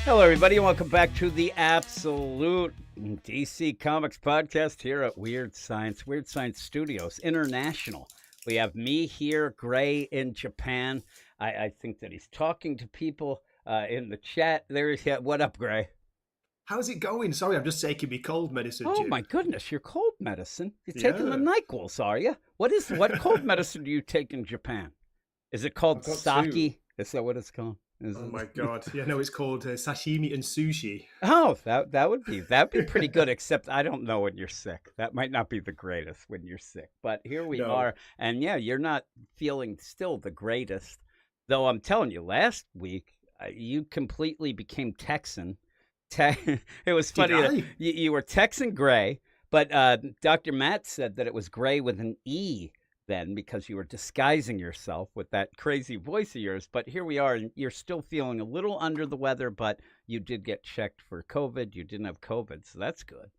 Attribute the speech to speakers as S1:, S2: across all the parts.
S1: Hello, everybody, and welcome back to the Absolute DC Comics podcast here at Weird Science Studios International. We have me here, Gray in Japan. I think that he's talking to people in the chat. There's what up, Gray?
S2: How's it going? Sorry, I'm just taking me cold medicine,
S1: Oh
S2: Jim.
S1: my goodness, your cold medicine? You're taking the NyQuils, are you? What cold medicine do you take in Japan? Is it called sake?
S2: Two.
S1: Is that what it's called?
S2: Oh my god! Yeah, no, it's called sashimi and sushi.
S1: Oh, that'd be pretty good. Except I don't know when you're sick. That might not be the greatest when you're sick. But here we are, and yeah, you're not feeling still the greatest. Though I'm telling you, last week you completely became Texan. It was funny that you were Texan Gray, but Dr. Matt said that it was Gray with an E then because you were disguising yourself with that crazy voice of yours. But here we are, and you're still feeling a little under the weather, but you did get checked for COVID. You didn't have COVID, so that's good.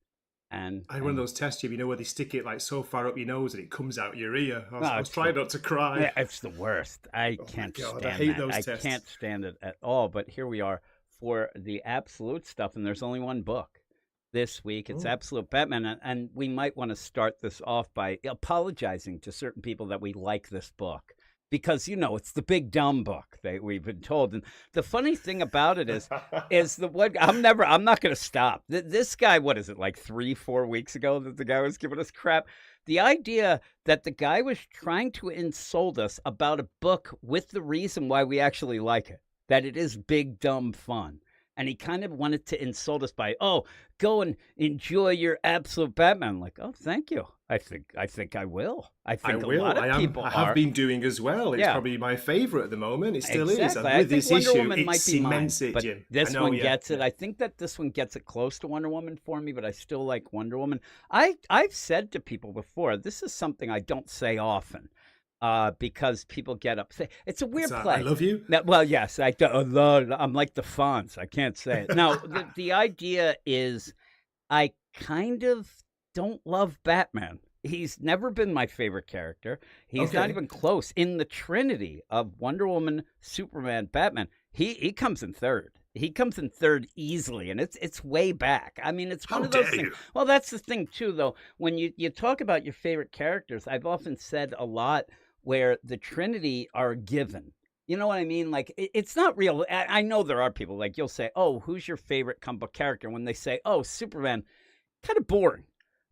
S1: And
S2: I had one of those tests, Jim, where they stick it like so far up your nose and it comes out your ear. I was trying not to cry.
S1: Yeah, it's the worst. I can't stand
S2: I hate
S1: that.
S2: those tests.
S1: I can't stand it at all. But here we are for the absolute stuff, and there's only one book this week. It's Absolute Batman, and we might want to start this off by apologizing to certain people that we like this book. Because, it's the big dumb book that we've been told. And the funny thing about it is I'm not going to stop. This guy, what is it, like 3-4 weeks ago that the guy was giving us crap? The idea that the guy was trying to insult us about a book with the reason why we actually like it, that it is big, dumb fun. And he kind of wanted to insult us by, go and enjoy your Absolute Batman. I'm like, thank you. I think I will. I think a lot of people
S2: I have been doing as well. It's probably my favorite at the moment. It still is. And
S1: with
S2: this
S1: Wonder
S2: issue,
S1: Woman
S2: it cements it,
S1: but
S2: Jim.
S1: This one gets it. I think that this one gets it close to Wonder Woman for me, but I still like Wonder Woman. I've said to people before, this is something I don't say often. Because people get upset. It's a weird play.
S2: I love you.
S1: Now, well, yes, I do. I'm like the Fonz. I can't say it. Now, the idea is I kind of don't love Batman. He's never been my favorite character. He's not even close. In the Trinity of Wonder Woman, Superman, Batman, he comes in third. He comes in third easily, and it's way back. I mean, it's one of those things. Well, that's the thing, too, though. When you talk about your favorite characters, I've often said a lot where the Trinity are given. You know what I mean? Like, it's not real. I know there are people, like, you'll say, who's your favorite comic book character? When they say, Superman, kind of boring,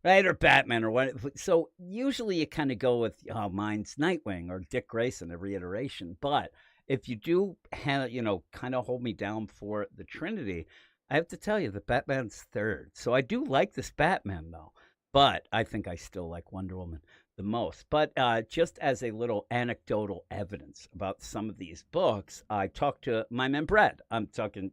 S1: right? Or Batman or what. So usually you kind of go with, mine's Nightwing or Dick Grayson, every iteration. But if you do, kind of hold me down for the Trinity, I have to tell you that Batman's third. So I do like this Batman, though. But I think I still like Wonder Woman the most. But just as a little anecdotal evidence about some of these books, I talked to my man Brad. I'm talking,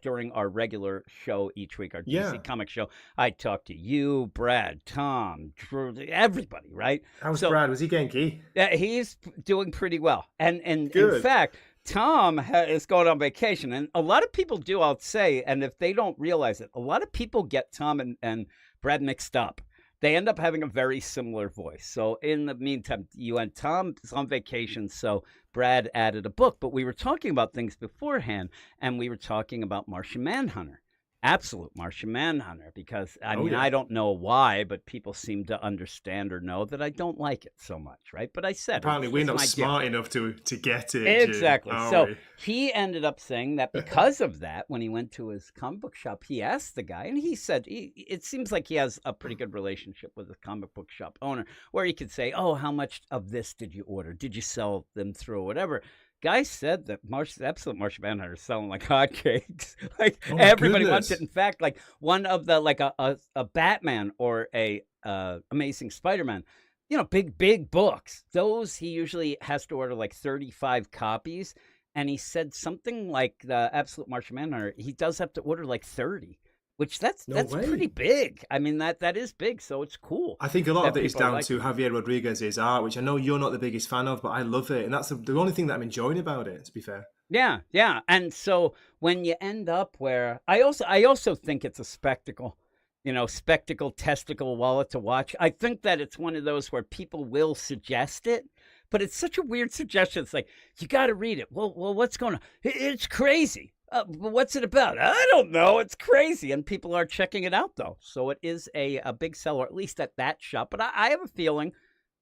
S1: during our regular show each week, our DC comic show, I talked to you, Brad, Tom, Drew, everybody, right?
S2: How's Brad? Was he Genki?
S1: He's doing pretty well. And
S2: Good.
S1: In fact, Tom is going on vacation. And a lot of people do, I'll say, and if they don't realize it, a lot of people get Tom and Brad mixed up. They end up having a very similar voice. So in the meantime, Tom is on vacation, so Brad added a book. But we were talking about things beforehand, and we were talking about Martian Manhunter. Absolute Martian Manhunter, because I don't know why, but people seem to understand or know that I don't like it so much, right? But I said
S2: apparently we're not smart enough to get it.
S1: Exactly. So he ended up saying that because of that, when he went to his comic book shop, he asked the guy, and he said it seems like he has a pretty good relationship with the comic book shop owner, where he could say, how much of this did you order? Did you sell them through, whatever? Guy said that Absolute Martian Manhunter is selling like hotcakes. Like everybody wants it. In fact, like one of the a Batman or a Amazing Spider-Man, big books. Those he usually has to order like 35 copies. And he said something like the Absolute Martian Manhunter, he does have to order like 30. Which that's pretty big. I mean, that is big, so it's cool.
S2: I think a lot of it is down to Javier Rodriguez's art, which I know you're not the biggest fan of, but I love it. And that's the only thing that I'm enjoying about it, to be fair.
S1: Yeah. And so when you end up where... I also think it's a spectacle. Spectacle, testicle, wallet to watch. I think that it's one of those where people will suggest it, but it's such a weird suggestion. It's like, you got to read it. Well, what's going on? It's crazy. But what's it about? I don't know. It's crazy. And people are checking it out, though. So it is a big seller, at least at that shop. But I have a feeling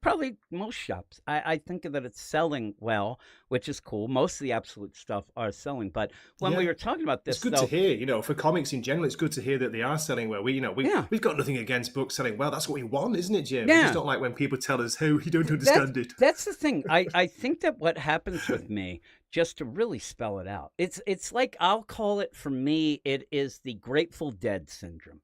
S1: probably most shops. I think that it's selling well, which is cool. Most of the Absolute stuff are selling. But when we
S2: Yeah.
S1: were talking about
S2: It's
S1: this,
S2: good
S1: though,
S2: to hear, for comics in general, it's good to hear that they are selling well.
S1: yeah,
S2: We've got nothing against books selling well. That's what we want, isn't it, Jim? We just
S1: yeah.
S2: don't like when people tell us, "Oh, you don't
S1: That's
S2: understand it."
S1: that's the thing. I think that what happens with me, just to really spell it out, it's like I'll call it for me, it is the Grateful Dead syndrome.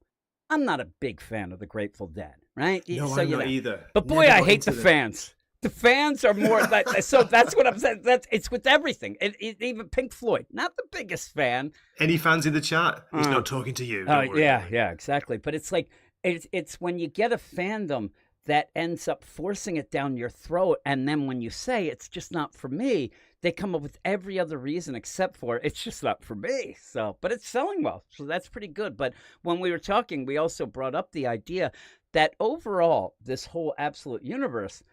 S1: I'm not a big fan of the Grateful Dead, right?
S2: No,
S1: So
S2: I'm not either.
S1: but boy,
S2: Never
S1: I
S2: got
S1: hate the
S2: into them.
S1: fans. The fans are more that, so that's what I'm saying. That's it's with everything. Even Pink Floyd, not the biggest fan.
S2: Any fans in the chat? He's
S1: Uh,
S2: not talking to you.
S1: Oh
S2: Don't worry
S1: yeah,
S2: about it.
S1: yeah, exactly. But it's like it's when you get a fandom that ends up forcing it down your throat, and then when you say it's just not for me, they come up with every other reason except for it's just not for me. So, but it's selling well, so that's pretty good. But when we were talking, we also brought up the idea that overall, this whole Absolute universe,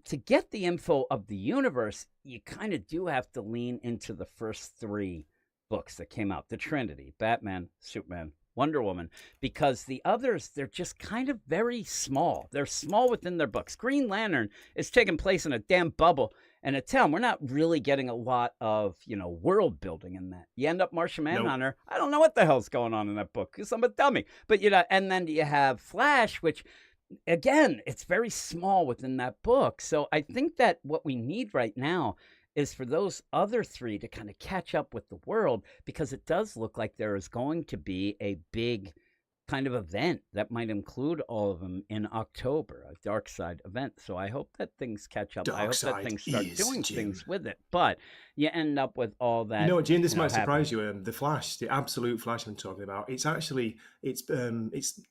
S1: to get the info of the universe, you kind of do have to lean into the first three books that came out, the Trinity, Batman, Superman, Wonder Woman, because the others, they're just kind of very small. They're small within their books. Green Lantern is taking place in a damn bubble and a town. We're not really getting a lot of, world building in that. You end up Martian
S2: Nope.
S1: Manhunter. I don't know what the hell's going on in that book because I'm a dummy. But, and then you have Flash, which, again, it's very small within that book. So I think that what we need right now is for those other three to kind of catch up with the world, because it does look like there is going to be a big kind of event that might include all of them in October, a Dark Side event. So I hope that things catch up. I hope that things start doing things with it. But you end up with all that.
S2: You know what, Jim? This might surprise
S1: happening.
S2: you. The Flash, the Absolute Flash I'm talking about. It's actually it's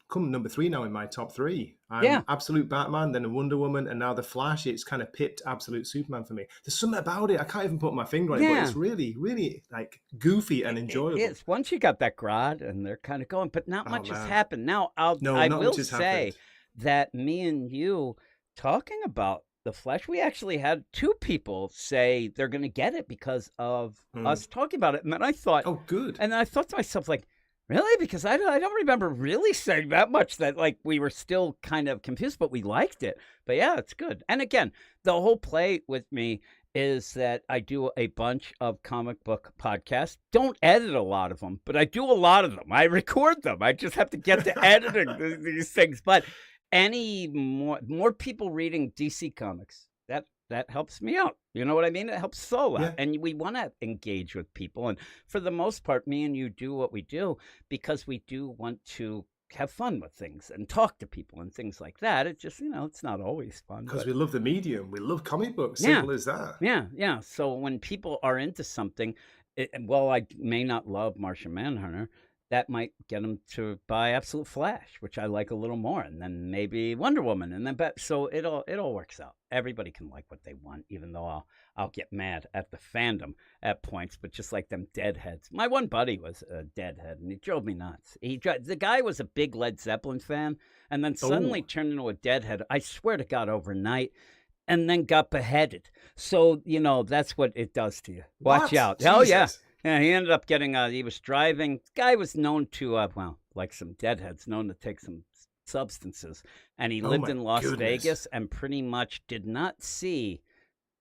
S2: come number 3 now in my top 3.
S1: Yeah.
S2: Absolute Batman, then Wonder Woman, and now the Flash. It's kind of pipped Absolute Superman for me. There's something about it. I can't even put my finger on it, but it's really, really like goofy and enjoyable.
S1: It is. Once you got that Grodd and they're kind of going, but not much has happened. Now I will say that me and you talking about the Flash, we actually had 2 people say they're going to get it because of us talking about it. And then I thought,
S2: oh, good.
S1: And then I thought to myself, like, really? Because I don't remember really saying that much, that like we were still kind of confused, but we liked it. But yeah, it's good. And again, the whole play with me is that I do a bunch of comic book podcasts. Don't edit a lot of them, but I do a lot of them. I record them. I just have to get to editing these things. But any more people reading DC comics, that helps me out. You know what I mean? It helps Soul out.
S2: Yeah.
S1: And we want to engage with people. And for the most part, me and you do what we do because we do want to have fun with things and talk to people and things like that. It just, it's not always fun.
S2: Because we love the medium. We love comic books. Simple as that.
S1: Yeah. So when people are into something, well, I may not love Martian Manhunter. That might get them to buy Absolute Flash, which I like a little more, and then maybe Wonder Woman, and then so it all works out. Everybody can like what they want, even though I'll get mad at the fandom at points. But just like them deadheads, my one buddy was a deadhead, and he drove me nuts. The guy was a big Led Zeppelin fan, and then suddenly turned into a deadhead. I swear to God, overnight. And then got beheaded. So that's what it does to you. Watch out!
S2: Jesus.
S1: Oh yeah. Yeah, he ended up getting, he was driving. Guy was known to, like some deadheads, known to take some substances. And he lived in Las Vegas and pretty much did not see,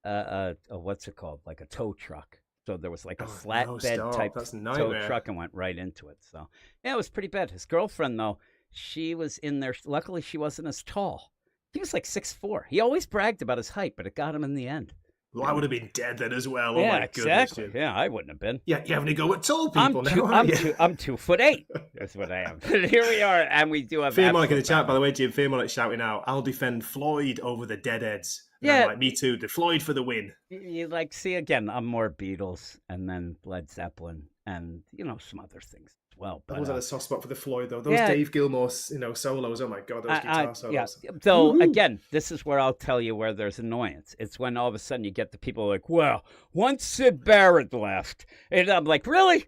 S1: what's it called? Like a tow truck. So there was like a flatbed type tow truck and went right into it. So, yeah, it was pretty bad. His girlfriend, though, she was in there. Luckily, she wasn't as tall. He was like 6'4". He always bragged about his height, but it got him in the end.
S2: Well, I would have been dead then as well.
S1: Yeah,
S2: oh my goodness, Jim.
S1: Yeah, I wouldn't have been.
S2: Yeah, you're having to go with tall people now.
S1: I'm 2'8". That's what I am. Here we are, and we do have.
S2: Fearmonic in the chat, by the way, Jim. Fearmonic shouting out, "I'll defend Floyd over the Deadheads." And I'm like, me too. The Floyd for the win.
S1: You see again. I'm more Beatles, and then Led Zeppelin, and some other things. Well, but,
S2: I was at a soft spot for the Floyd though. Those Dave Gilmour, solos. Oh my God, those guitar solos.
S1: Yeah. So again, this is where I'll tell you where there's annoyance. It's when all of a sudden you get the people like, well, once Sid Barrett left, and I'm like, really?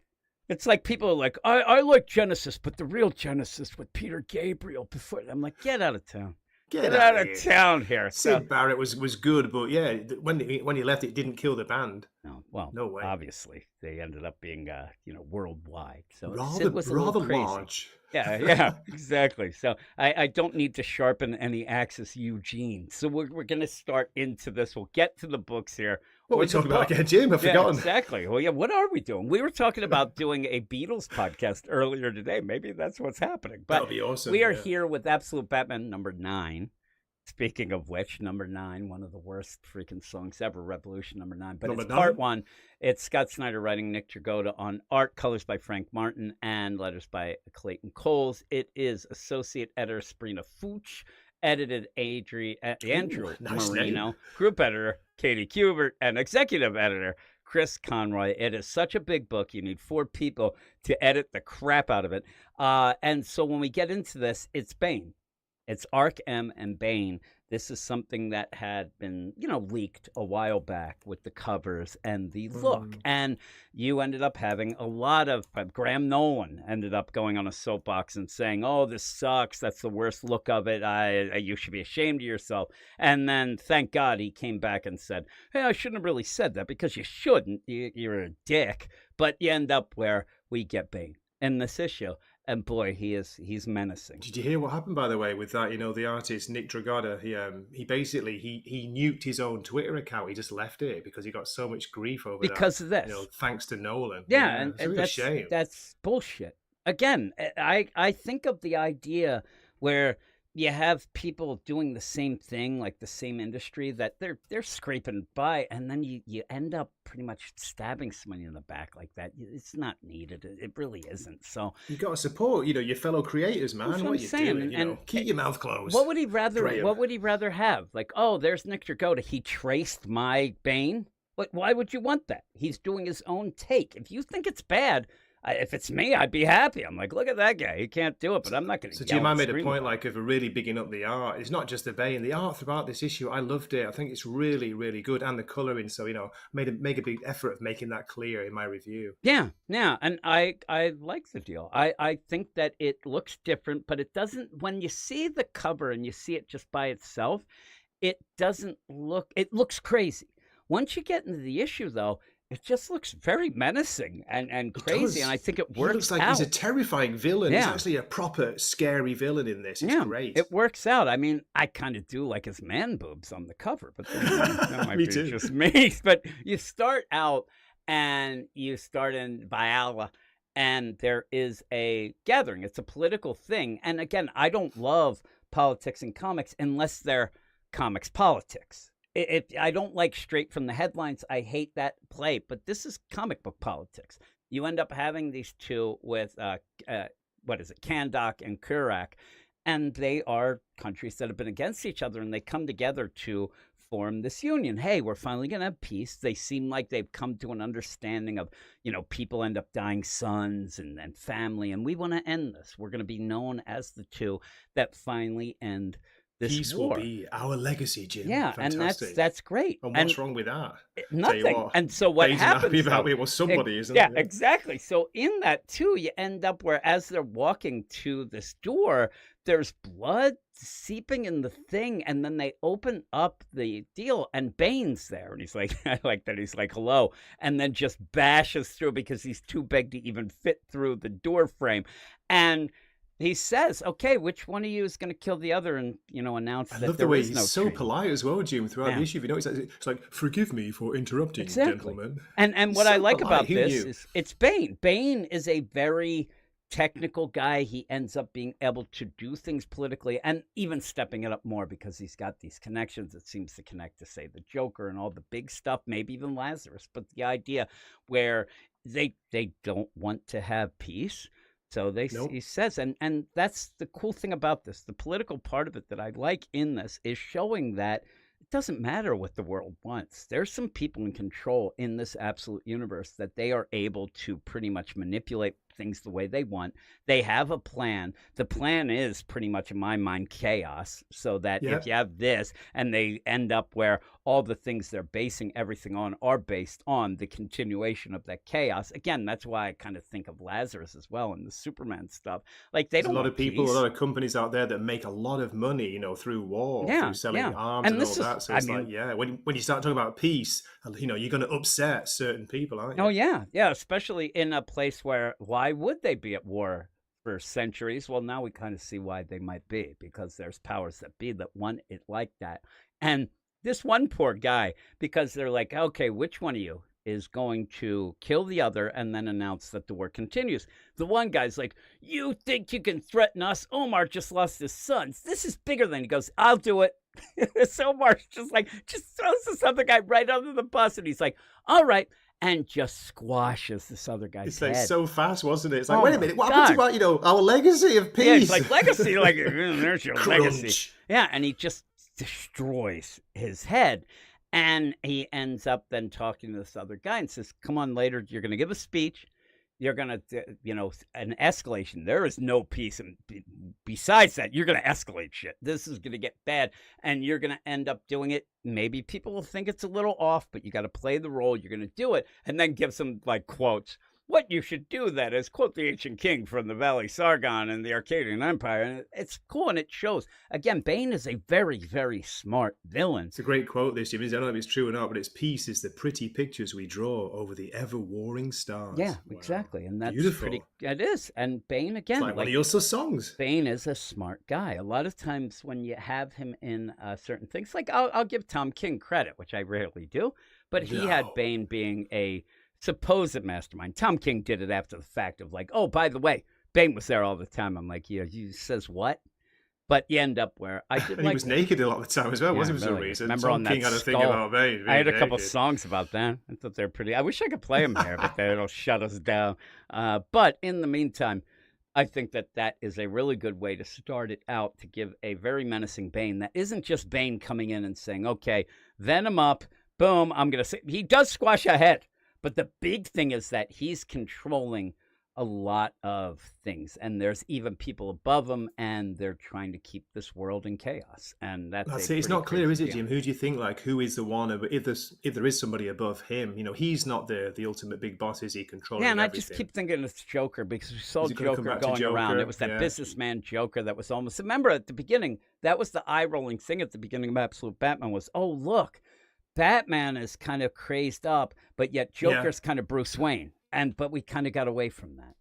S1: It's like people are like, I like Genesis, but the real Genesis with Peter Gabriel before. I'm like, get out of town. Get out of town here.
S2: Sid Barrett was good, but yeah, when he left, it didn't kill the band.
S1: No, well,
S2: No way.
S1: obviously they ended up being, worldwide. So
S2: Rather
S1: Sid was a little
S2: rather
S1: crazy.
S2: large.
S1: Yeah, exactly. So I don't need to sharpen any axis, Eugene. So we're going to start into this. We'll get to the books here,
S2: What are
S1: or
S2: we
S1: the
S2: talking about
S1: book.
S2: again, Jim? I've
S1: Yeah,
S2: forgotten.
S1: exactly. Well, yeah, what are we doing? We were talking about doing a Beatles podcast earlier today. Maybe that's what's happening.
S2: That
S1: But
S2: would be awesome.
S1: we are
S2: Yeah.
S1: here with Absolute Batman number 9. Speaking of which, number 9, one of the worst freaking songs ever, Revolution number 9. But
S2: Number
S1: it's part
S2: 9?
S1: 1. It's Scott Snyder writing, Nick Dragotta on art, colors by Frank Martin, and letters by Clayton Coles. It is associate editor Sabrina Fuchs, edited Andrew
S2: Nice
S1: Marino,
S2: name.
S1: group editor Katie Kubert, and executive editor Chris Conroy. It is such a big book. You need 4 people to edit the crap out of it. And so when we get into this, it's Bane. It's Arc M and Bane. This is something that had been, leaked a while back with the covers and the look. And you ended up having a lot of Graham Nolan ended up going on a soapbox and saying, "Oh, this sucks. That's the worst look of it. You should be ashamed of yourself." And then, thank God, he came back and said, "Hey, I shouldn't have really said that because you shouldn't. You're a dick." But you end up where we get Bane in this issue. And boy, he's menacing.
S2: Did you hear what happened, by the way, with that? The artist Nick Dragotta. He basically he nuked his own Twitter account. He just left it because he got so much grief over
S1: because
S2: that.
S1: of this.
S2: Thanks to Nolan.
S1: Yeah,
S2: it's a real shame.
S1: That's bullshit. Again, I think of the idea where you have people doing the same thing, like the same industry, that they're scraping by, and then you end up pretty much stabbing somebody in the back like that. It's not needed. It really isn't. So
S2: you got to support, your fellow creators, man.
S1: That's
S2: what
S1: I'm
S2: you
S1: saying.
S2: doing?
S1: And
S2: keep your mouth closed.
S1: What would he rather?
S2: Graham.
S1: What would he rather have? Like, oh, there's Nick Dragotta. He traced my Bane. Why would you want that? He's doing his own take. If you think it's bad, if it's me, I'd be happy. I'm like, look at that guy. He can't do it, but I'm not going to.
S2: So Jim, I made a point of really bigging up the art. It's not just the Bane. The art throughout this issue, I loved it. I think it's really, really good, and the coloring. So make a big effort of making that clear in my review.
S1: Yeah, and I like the deal. I think that it looks different, but it doesn't. When you see the cover and you see it just by itself, it doesn't look. It looks crazy. Once you get into the issue, though, it just looks very menacing and crazy, and I think it works.
S2: He looks like
S1: out.
S2: he's a terrifying villain.
S1: Yeah.
S2: He's actually a proper scary villain in this. It's great.
S1: It works out. I mean, I kind of do like his man boobs on the cover, but that might
S2: Me
S1: be
S2: too.
S1: just me. But you start out and you start in Biala, and there is a gathering. It's a political thing. And again, I don't love politics in comics unless they're comics politics. I don't like straight from the headlines. I hate that play, but this is comic book politics. You end up having these two with, Kahndaq and Kurak, and they are countries that have been against each other, and they come together to form this union. Hey, we're finally going to have peace. They seem like they've come to an understanding of, people end up dying sons and family, and we want to end this. We're going to be known as the two that finally end this
S2: Peace
S1: war.
S2: will be our legacy, Jim.
S1: Yeah,
S2: fantastic.
S1: and that's great.
S2: And what's wrong with that?
S1: Nothing. And so what
S2: Bane's
S1: happens?
S2: happy about it was somebody, isn't it?
S1: Yeah, exactly. So in that too, you end up where as they're walking to this door, there's blood seeping in the thing, and then they open up the deal, and Bane's there, and he's like, I like that. He's like, hello, and then just bashes through because he's too big to even fit through the door frame, and he says, okay, which one of you is going to kill the other and, announce that there is no
S2: he's so
S1: treaty.
S2: polite as well, Jim, throughout the issue. It's like, forgive me for interrupting, gentlemen.
S1: And what I like about this
S2: is
S1: it's Bane. Bane is a very technical guy. He ends up being able to do things politically and even stepping it up more because he's got these connections. It seems to connect to, say, the Joker and all the big stuff, maybe even Lazarus. But the idea where they don't want to have peace. So he says, and that's the cool thing about this. The political part of it that I like in this is showing that it doesn't matter what the world wants. There's some people in control in this absolute universe that they are able to pretty much manipulate things the way they want. They have a plan. The plan is pretty much, in my mind, chaos. So that if you have this and they end up where all the things they're basing everything on are based on the continuation of that chaos. Again, that's why I kind of think of Lazarus as well in the Superman stuff. Like, they
S2: There's a
S1: don't
S2: lot
S1: want
S2: of people, a
S1: peace.
S2: lot of companies out there that make a lot of money, through war, through
S1: Yeah,
S2: selling
S1: yeah.
S2: arms
S1: And
S2: and all
S1: this is,
S2: that. So
S1: I
S2: it's like,
S1: mean,
S2: yeah, when you start talking about peace, you're going to upset certain people, aren't
S1: oh
S2: you?
S1: yeah, yeah, especially in a place where why would they be at war for centuries? Well, now we kind of see why they might be, because there's powers that be that want it like that. And this one poor guy, because they're like, okay, which one of you is going to kill the other and then announce that the war continues? The one guy's like, you think you can threaten us? Omar just lost his sons. This is bigger than, he goes, I'll do it. So Omar's just throws this other guy right under the bus, and he's like, all right, and just squashes this other guy's
S2: It's like
S1: head.
S2: so fast, wasn't it? It's like,
S1: Oh
S2: wait a
S1: my
S2: minute, what happened
S1: God.
S2: to our legacy of
S1: Yeah, it's
S2: peace?
S1: like legacy, like, there's your legacy.
S2: Crunch.
S1: Yeah, and he just destroys his head. And he ends up then talking to this other guy and says, come on, later, you're going to give a speech. You're going to, an escalation. There is no peace. And besides that, you're going to escalate shit. This is going to get bad. And you're going to end up doing it. Maybe people will think it's a little off, but you got to play the role. You're going to do it. And then give some like quotes. What you should do that is quote the ancient king from the Valley Sargon and the Arcadian Empire. And it's cool, and it shows. Again, Bane is a very, very smart villain.
S2: It's a great quote, this, Jim. I don't know if it's true or not, but it's peace is the pretty pictures we draw over the ever-warring stars.
S1: Yeah,
S2: Wow.
S1: exactly. And that's
S2: Beautiful.
S1: it is. And Bane, again,
S2: It's like one of your songs.
S1: Bane is a smart guy. A lot of times when you have him in certain things, like I'll give Tom King credit, which I rarely do, but he had
S2: No.
S1: Bane being a supposed mastermind. Tom King did it after the fact of like, oh, by the way, Bane was there all the time. I'm like, yeah, he says what? But you end up where I did
S2: And he was naked a lot of the time as well,
S1: yeah,
S2: wasn't he, for some
S1: really.
S2: reason?
S1: Remember
S2: Tom
S1: on that
S2: King had a thing
S1: skull?
S2: about Bane.
S1: I had a couple
S2: naked.
S1: songs about that. I thought they were pretty. I wish I could play them here, but it'll shut us down. But in the meantime, I think that that is a really good way to start it out, to give a very menacing Bane that isn't just Bane coming in and saying, okay, Venom up, boom, I'm going to say. He does squash a head, but the big thing is that he's controlling a lot of things, and there's even people above him, and they're trying to keep this world in chaos. And that's
S2: it. It's not clear, is it,
S1: deal.
S2: Jim? Who do you think? Like, who is the one? If there is somebody above him, he's not the ultimate big boss. Is he controlling?
S1: Yeah, and
S2: everything?
S1: I just keep thinking it's Joker, because we saw
S2: Is it gonna come
S1: Joker
S2: back to
S1: going around.
S2: Joker?
S1: It was that
S2: Yeah.
S1: businessman Joker that was almost. Remember at the beginning, that was the eye-rolling thing at the beginning of Absolute Batman was, oh look, Batman is kind of crazed up, but yet Joker's kind of Bruce Wayne, but we kind of got away from that.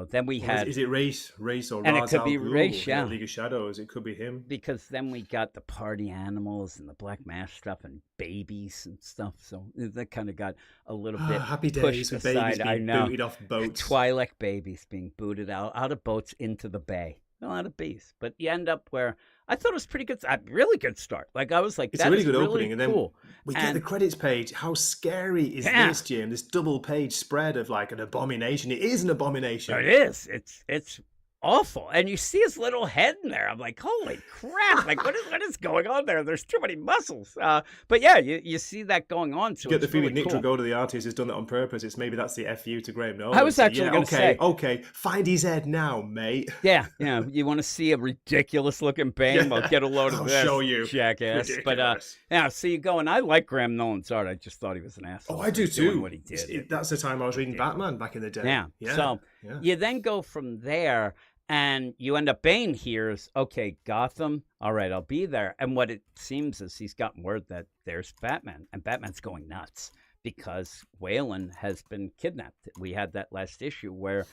S1: Then we had,
S2: Is it race or
S1: and it
S2: Ra's
S1: could
S2: al
S1: be
S2: Ghul,
S1: race, yeah.
S2: League of Shadows? It could be him.
S1: Because then we got the party animals and the Black Mass stuff and babies and stuff. So that kind of got a little bit
S2: Happy
S1: pushed
S2: days with
S1: aside.
S2: babies
S1: I
S2: being
S1: know.
S2: booted off boats.
S1: Twi'lek babies being booted out of boats into the bay. A lot of bees. But you end up where I thought it was pretty good. A really good start. Like, I was like,
S2: It's a really good opening, and then
S1: cool.
S2: we get the credits page. How scary is this, Jim? This double page spread of like an abomination. It is an abomination.
S1: It is. It's awful. And you see his little head in there. I'm like, holy crap. Like, what is going on there? There's too many muscles. But yeah, you see that going on. So
S2: You get the
S1: it's
S2: feeling
S1: really
S2: Nick
S1: cool.
S2: Dragotta, the artist, has done that on purpose. That's the FU to Graham Nolan.
S1: I was actually going to say.
S2: Okay, find his head now, mate.
S1: Yeah, you want to see a ridiculous looking Bane? Well, get a load of
S2: I'll
S1: this,
S2: show you.
S1: jackass.
S2: Ridiculous.
S1: But yeah, so you go, and I like Graham Nolan's art. I just thought he was an asshole.
S2: Oh, I do
S1: for doing
S2: too.
S1: What he did.
S2: That's the time I was reading Batman back in the day.
S1: Yeah. So
S2: yeah.
S1: you then go from there, and you end up, Bane hears, okay, Gotham, all right, I'll be there. And what it seems is he's gotten word that there's Batman, and Batman's going nuts because Wayland has been kidnapped. We had that last issue where,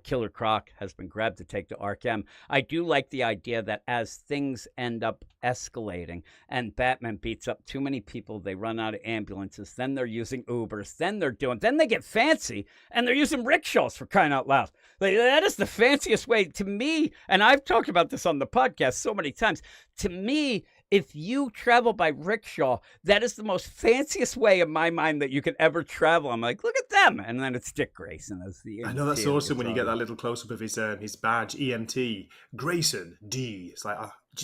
S1: Killer Croc has been grabbed to take to Arkham. I do like the idea that as things end up escalating and Batman beats up too many people, they run out of ambulances, then they're using Ubers, then they get fancy and they're using rickshaws, for crying out loud. Like, that is the fanciest way to me, and I've talked about this on the podcast so many times. To me, if you travel by rickshaw, that is the most fanciest way in my mind that you could ever travel. I'm like, look at them. And then it's Dick Grayson as the
S2: I know, that's awesome when you get that little close-up of his badge, EMT, Grayson, D. It's like,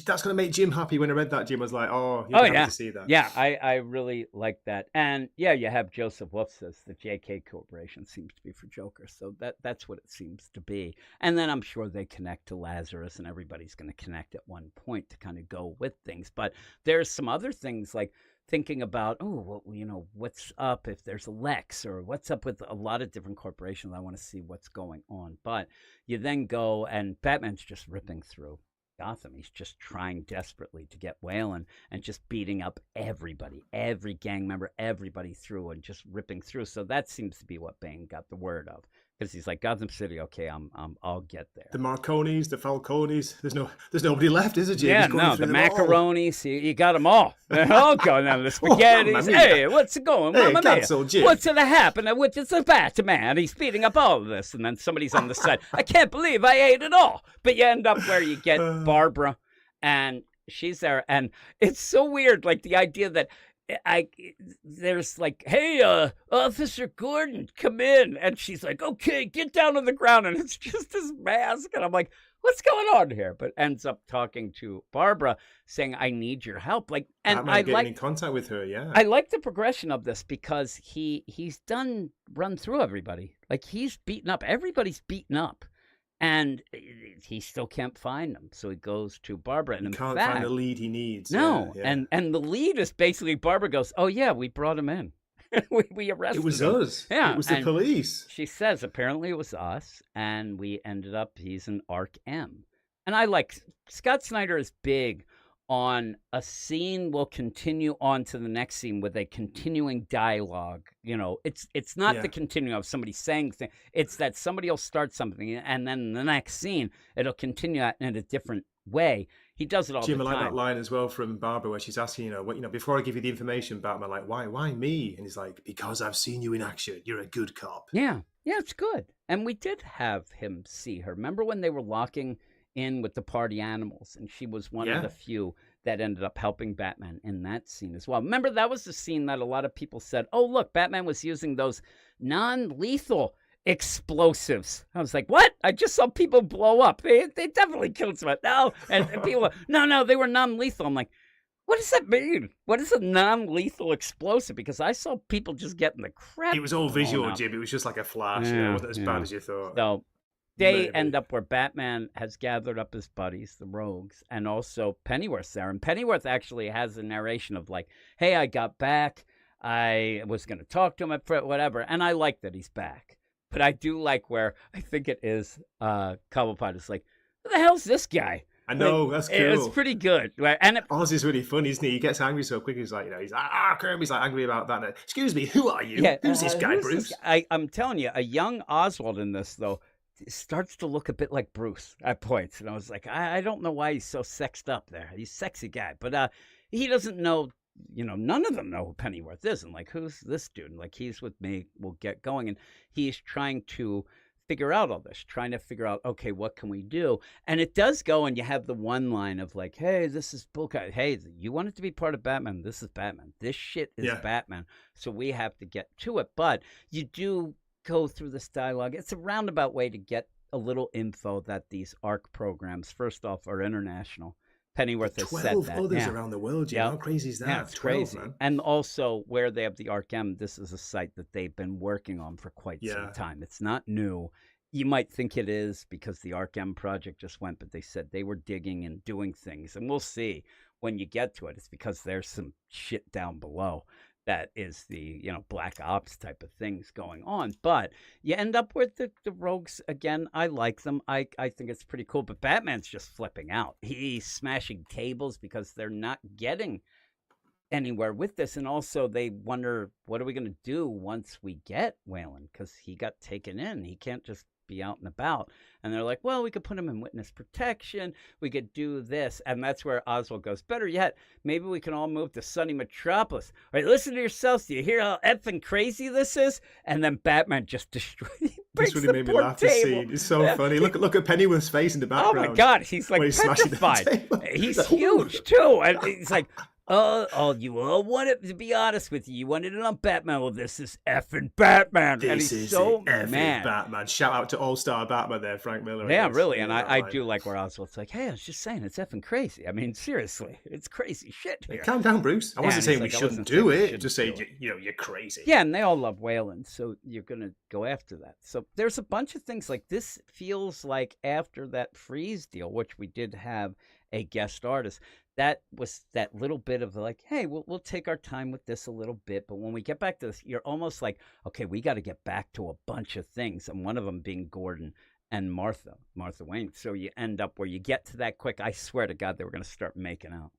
S2: that's going to make Jim happy. When I read that, Jim was like, oh, you're happy to see that.
S1: Yeah, I really like that. And yeah, you have Joseph Wolf says the JK Corporation seems to be for Joker. So that's what it seems to be. And then I'm sure they connect to Lazarus, and everybody's going to connect at one point to kind of go with things. But there's some other things like thinking about, oh, well, what's up if there's a Lex, or what's up with a lot of different corporations. I want to see what's going on. But you then go, and Batman's just ripping through Gotham. He's just trying desperately to get Wayland and just beating up everybody, every gang member, everybody through, and just ripping through. So that seems to be what Bane got the word of, because he's like, Gotham City, okay, I'll get there.
S2: The Marconis, the Falconis. There's nobody left, is there, Jim?
S1: Yeah, no, the macaronis, you got them all. They're all going on. The spaghettis. Hey, what's going on?
S2: Hey, cancel, Jim.
S1: What's going to happen? What's the Batman? He's speeding up all of this. And then somebody's on the side. I can't believe I ate it all. But you end up where you get Barbara, and she's there. And it's so weird, like the idea that there's like, hey, Officer Gordon, come in. And she's like, okay, get down on the ground. And it's just this mask. And I'm like, what's going on here? But ends up talking to Barbara, saying, I need your help. Like, and I
S2: like in contact with her. Yeah,
S1: I like the progression of this, because he's run through everybody. Like, he's beaten up. Everybody's beaten up. And he still can't find them. So he goes to Barbara. And
S2: he can't find the lead he needs.
S1: No.
S2: Yeah.
S1: And the lead is basically, Barbara goes, oh, yeah, we brought him in. we arrested him.
S2: It was us.
S1: Yeah.
S2: It was the police.
S1: She says, apparently it was us. And we ended up, he's an Arc M. And I like, Scott Snyder is big on a scene will continue on to the next scene with a continuing dialogue. It's not the continuing of somebody saying things. It's that somebody will start something, and then the next scene, it'll continue in a different way. He does it all
S2: Jim,
S1: the time.
S2: I like that line as well from Barbara, where she's asking, before I give you the information, Batman, like, why me? And he's like, because I've seen you in action. You're a good cop.
S1: Yeah, it's good. And we did have him see her. Remember when they were locking in with the party animals, and she was one of the few that ended up helping Batman in that scene as well. Remember, that was the scene that a lot of people said, oh, look, Batman was using those non-lethal explosives. I was like, what? I just saw people blow up. They definitely killed someone. No. And people, no, they were non-lethal. I'm like, what does that mean? What is a non-lethal explosive? Because I saw people just getting the crap.
S2: It was all visual, Jim. It was just like a flash. It wasn't as bad as you thought.
S1: So they end up where Batman has gathered up his buddies, the Rogues, and also Pennyworth's there. And Pennyworth actually has a narration of like, hey, I got back. I was going to talk to him at whatever. And I like that he's back. But I do like where, I think it is, Cobblepot is like, who the hell's this guy?
S2: I know, that's cool.
S1: It was pretty good. And
S2: Ozzy's really funny, isn't he? He gets angry so quick. He's like, Kirby's like angry about that. Excuse me, who are you? Who's this guy, Bruce?
S1: I'm telling you, a young Oswald in this, though, starts to look a bit like Bruce at points. And I was like, I don't know why he's so sexed up there. He's a sexy guy. But he doesn't know, none of them know who Pennyworth is. And like, who's this dude? And like, he's with me. We'll get going. And he's trying to figure out all this, trying to figure out, okay, what can we do? And it does go, and you have the one line of like, hey, this is bullshit. Hey, you want it to be part of Batman. This is Batman. This shit is Batman. So we have to get to it. But you do go through this dialogue. It's a roundabout way to get a little info that these ARC programs, first off, are international. Pennyworth has said that.
S2: 12 others around the world, Jim. How crazy is that?
S1: Yeah, it's 12, crazy. Man. And also, where they have the ARC-M, this is a site that they've been working on for quite some time. It's not new. You might think it is because the ARC-M project just went, but they said they were digging and doing things. And we'll see when you get to it. It's because there's some shit down below that is the, black ops type of things going on. But you end up with the Rogues. Again, I like them. I think it's pretty cool. But Batman's just flipping out. He's smashing tables because they're not getting anywhere with this. And also they wonder, what are we going to do once we get Wayland? Because he got taken in. He can't just be out and about. And they're like, well, we could put him in witness protection. We could do this. And that's where Oswald goes, better yet, maybe we can all move to sunny Metropolis. All right, listen to yourselves. Do you hear how effing crazy this is? And then Batman just destroys.
S2: This really made me laugh. This scene. It's so funny. Look at Pennyworth's face in the background.
S1: Oh my God, he's like petrified. He's huge too. And he's like, you all wanted, to be honest with you wanted it on Batman. Well, this is effing Batman.
S2: This
S1: and he's
S2: is
S1: so
S2: effing
S1: mad.
S2: Batman. Shout out to All-Star Batman there, Frank Miller.
S1: Yeah, really. And I do like where Oswald's like, hey, I was just saying, it's effing crazy. I mean, seriously, it's crazy shit here.
S2: Calm down, Bruce. I wasn't saying we shouldn't do it. Just say, you're crazy.
S1: Yeah, and they all love Wayland, so you're going to go after that. So there's a bunch of things like this. Feels like after that Freeze deal, which we did have a guest artist, that was that little bit of like, hey, we'll take our time with this a little bit, but when we get back to this, you're almost like, okay, we got to get back to a bunch of things, and one of them being Gordon and Martha Wayne. So you end up where you get to that quick. I swear to God, they were going to start making out.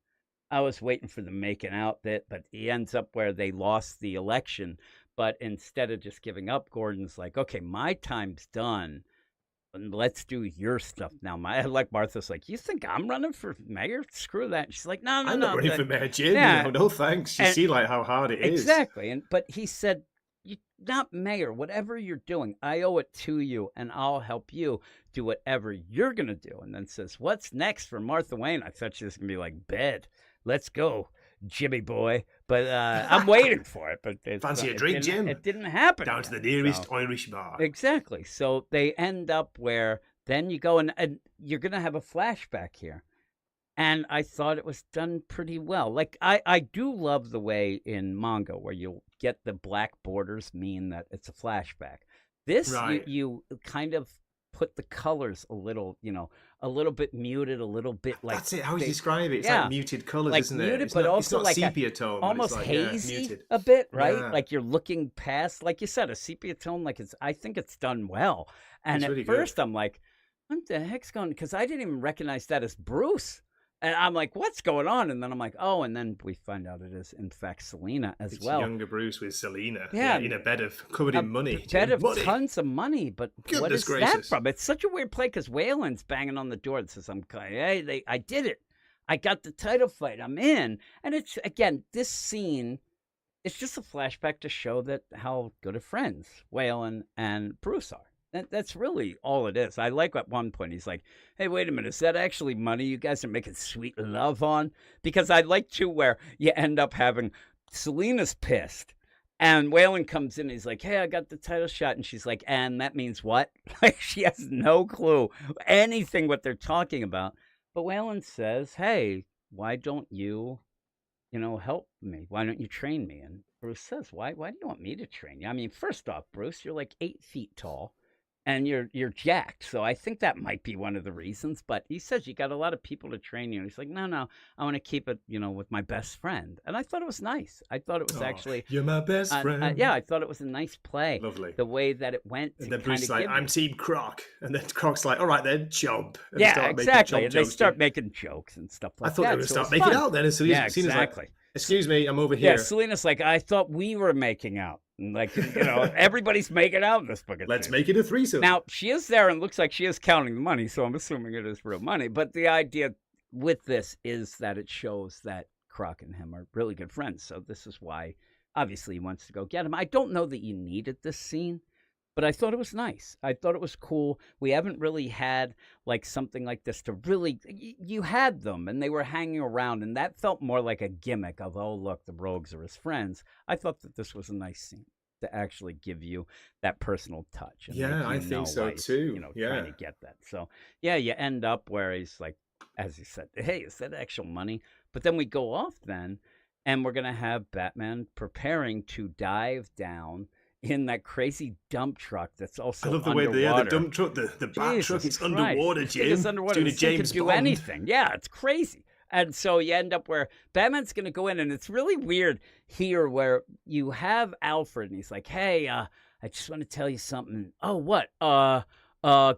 S1: I was waiting for the making out bit, but he ends up where they lost the election. But instead of just giving up, Gordon's like, okay, my time's done. And let's do your stuff now. Like Martha's like, you think I'm running for mayor? Screw that. And she's like, no,
S2: I'm not running for mayor, Jim.
S1: Yeah.
S2: No thanks. You see like how hard it is.
S1: Exactly. But he said, you not mayor, whatever you're doing, I owe it to you, and I'll help you do whatever you're gonna do. And then says, what's next for Martha Wayne? I thought she was gonna be like, bed. Let's go, Jimmy boy. But I'm waiting for it. But
S2: fancy a drink, Jim?
S1: It didn't happen.
S2: Down to the nearest Irish bar.
S1: Exactly. So they end up where then you go and you're going to have a flashback here. And I thought it was done pretty well. Like, I do love the way in manga where you'll get the black borders mean that it's a flashback. This,
S2: right.
S1: you kind of put the colors a little, a little bit muted, a little bit like...
S2: That's it, how you describe it. It's like muted colors,
S1: like
S2: isn't
S1: muted,
S2: it? It's
S1: but
S2: not,
S1: also
S2: it's not
S1: like
S2: sepia tone.
S1: Almost
S2: like,
S1: hazy a bit, right?
S2: Yeah.
S1: Like you're looking past, like you said, a sepia tone. Like I think it's done well. And at first I'm like, what the heck's going on? Because I didn't even recognize that as Bruce. And I'm like, what's going on? And then I'm like, oh, and then we find out it is, in fact, Selina as well.
S2: Younger Bruce with Selina.
S1: Yeah.
S2: In a bed covered in money.
S1: A bed of tons of money. But what is that from? It's such a weird play because Waylon's banging on the door that says, I did it. I got the title fight. I'm in. And it's, again, this scene, it's just a flashback to show that how good of friends Waylon and Bruce are. That's really all it is. I like at one point he's like, hey, wait a minute. Is that actually money you guys are making sweet love on? Because I like to where you end up having Selina's pissed. And Waylon comes in and he's like, hey, I got the title shot. And she's like, and that means what? Like she has no clue anything what they're talking about. But Waylon says, hey, why don't you, help me? Why don't you train me? And Bruce says, why do you want me to train you? I mean, first off, Bruce, you're like 8 feet tall. And you're jacked, so I think that might be one of the reasons. But he says you got a lot of people to train you. And he's like, no, I want to keep it, with my best friend. And I thought it was nice. I thought it was actually
S2: you're my best friend.
S1: I thought it was a nice play.
S2: Lovely.
S1: The way that it went.
S2: And then Bruce's like, I'm Team Croc, and then Croc's like, all right then, chomp. And
S1: exactly. And they start making jokes and stuff like that.
S2: I thought they would start making out then. And Selena's
S1: exactly.
S2: Like, excuse me, I'm over here.
S1: Yeah, Selena's like, I thought we were making out. Like, everybody's making out in this book.
S2: Let's make it a threesome.
S1: Now, she is there and looks like she is counting the money, so I'm assuming it is real money. But the idea with this is that it shows that Croc and him are really good friends. So this is why, obviously, he wants to go get him. I don't know that you needed this scene, but I thought it was nice. I thought it was cool. We haven't really had, like, something like this to really... You had them, and they were hanging around, and that felt more like a gimmick of, oh, look, the rogues are his friends. I thought that this was a nice scene to actually give you that personal touch. And
S2: yeah, I think so, too.
S1: Trying to get that. So, yeah, you end up where he's like, as he said, hey, is that actual money? But then we go off then, and we're going to have Batman preparing to dive down in that crazy dump truck that's also
S2: I love the
S1: underwater.
S2: way the dump truck, the bat truck, it's underwater, Jim.
S1: It's underwater.
S2: It's doing a James
S1: do
S2: Bond.
S1: Anything. Yeah, it's crazy. And so you end up where Batman's going to go in, and it's really weird here where you have Alfred, and he's like, hey, I just want to tell you something. Oh, what?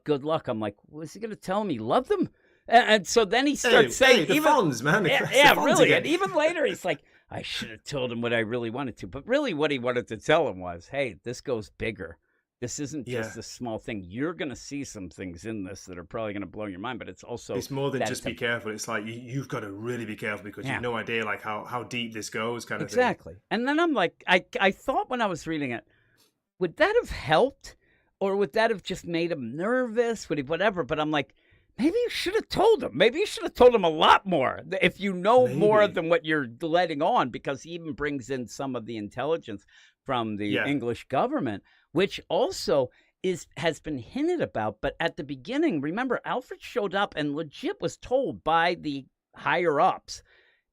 S1: Good luck. I'm like, what's he going to tell me? Love them? And so then he starts saying...
S2: the Fonz, man.
S1: Yeah, really. Again. And even later, he's like, I should have told him what I really wanted to. But really what he wanted to tell him was, hey, this goes bigger. This isn't just a small thing. You're going to see some things in this that are probably going to blow your mind, but it's also...
S2: It's more than just be careful. It's like, you've got to really be careful because you've no idea like how deep this goes kind of thing.
S1: Exactly. And then I'm like, I thought when I was reading it, would that have helped? Or would that have just made him nervous? Would he, whatever? But I'm like, maybe you should have told him. Maybe you should have told him a lot more. If you know more than what you're letting on, because he even brings in some of the intelligence from the English government, which also has been hinted about. But at the beginning, remember, Alfred showed up and legit was told by the higher ups,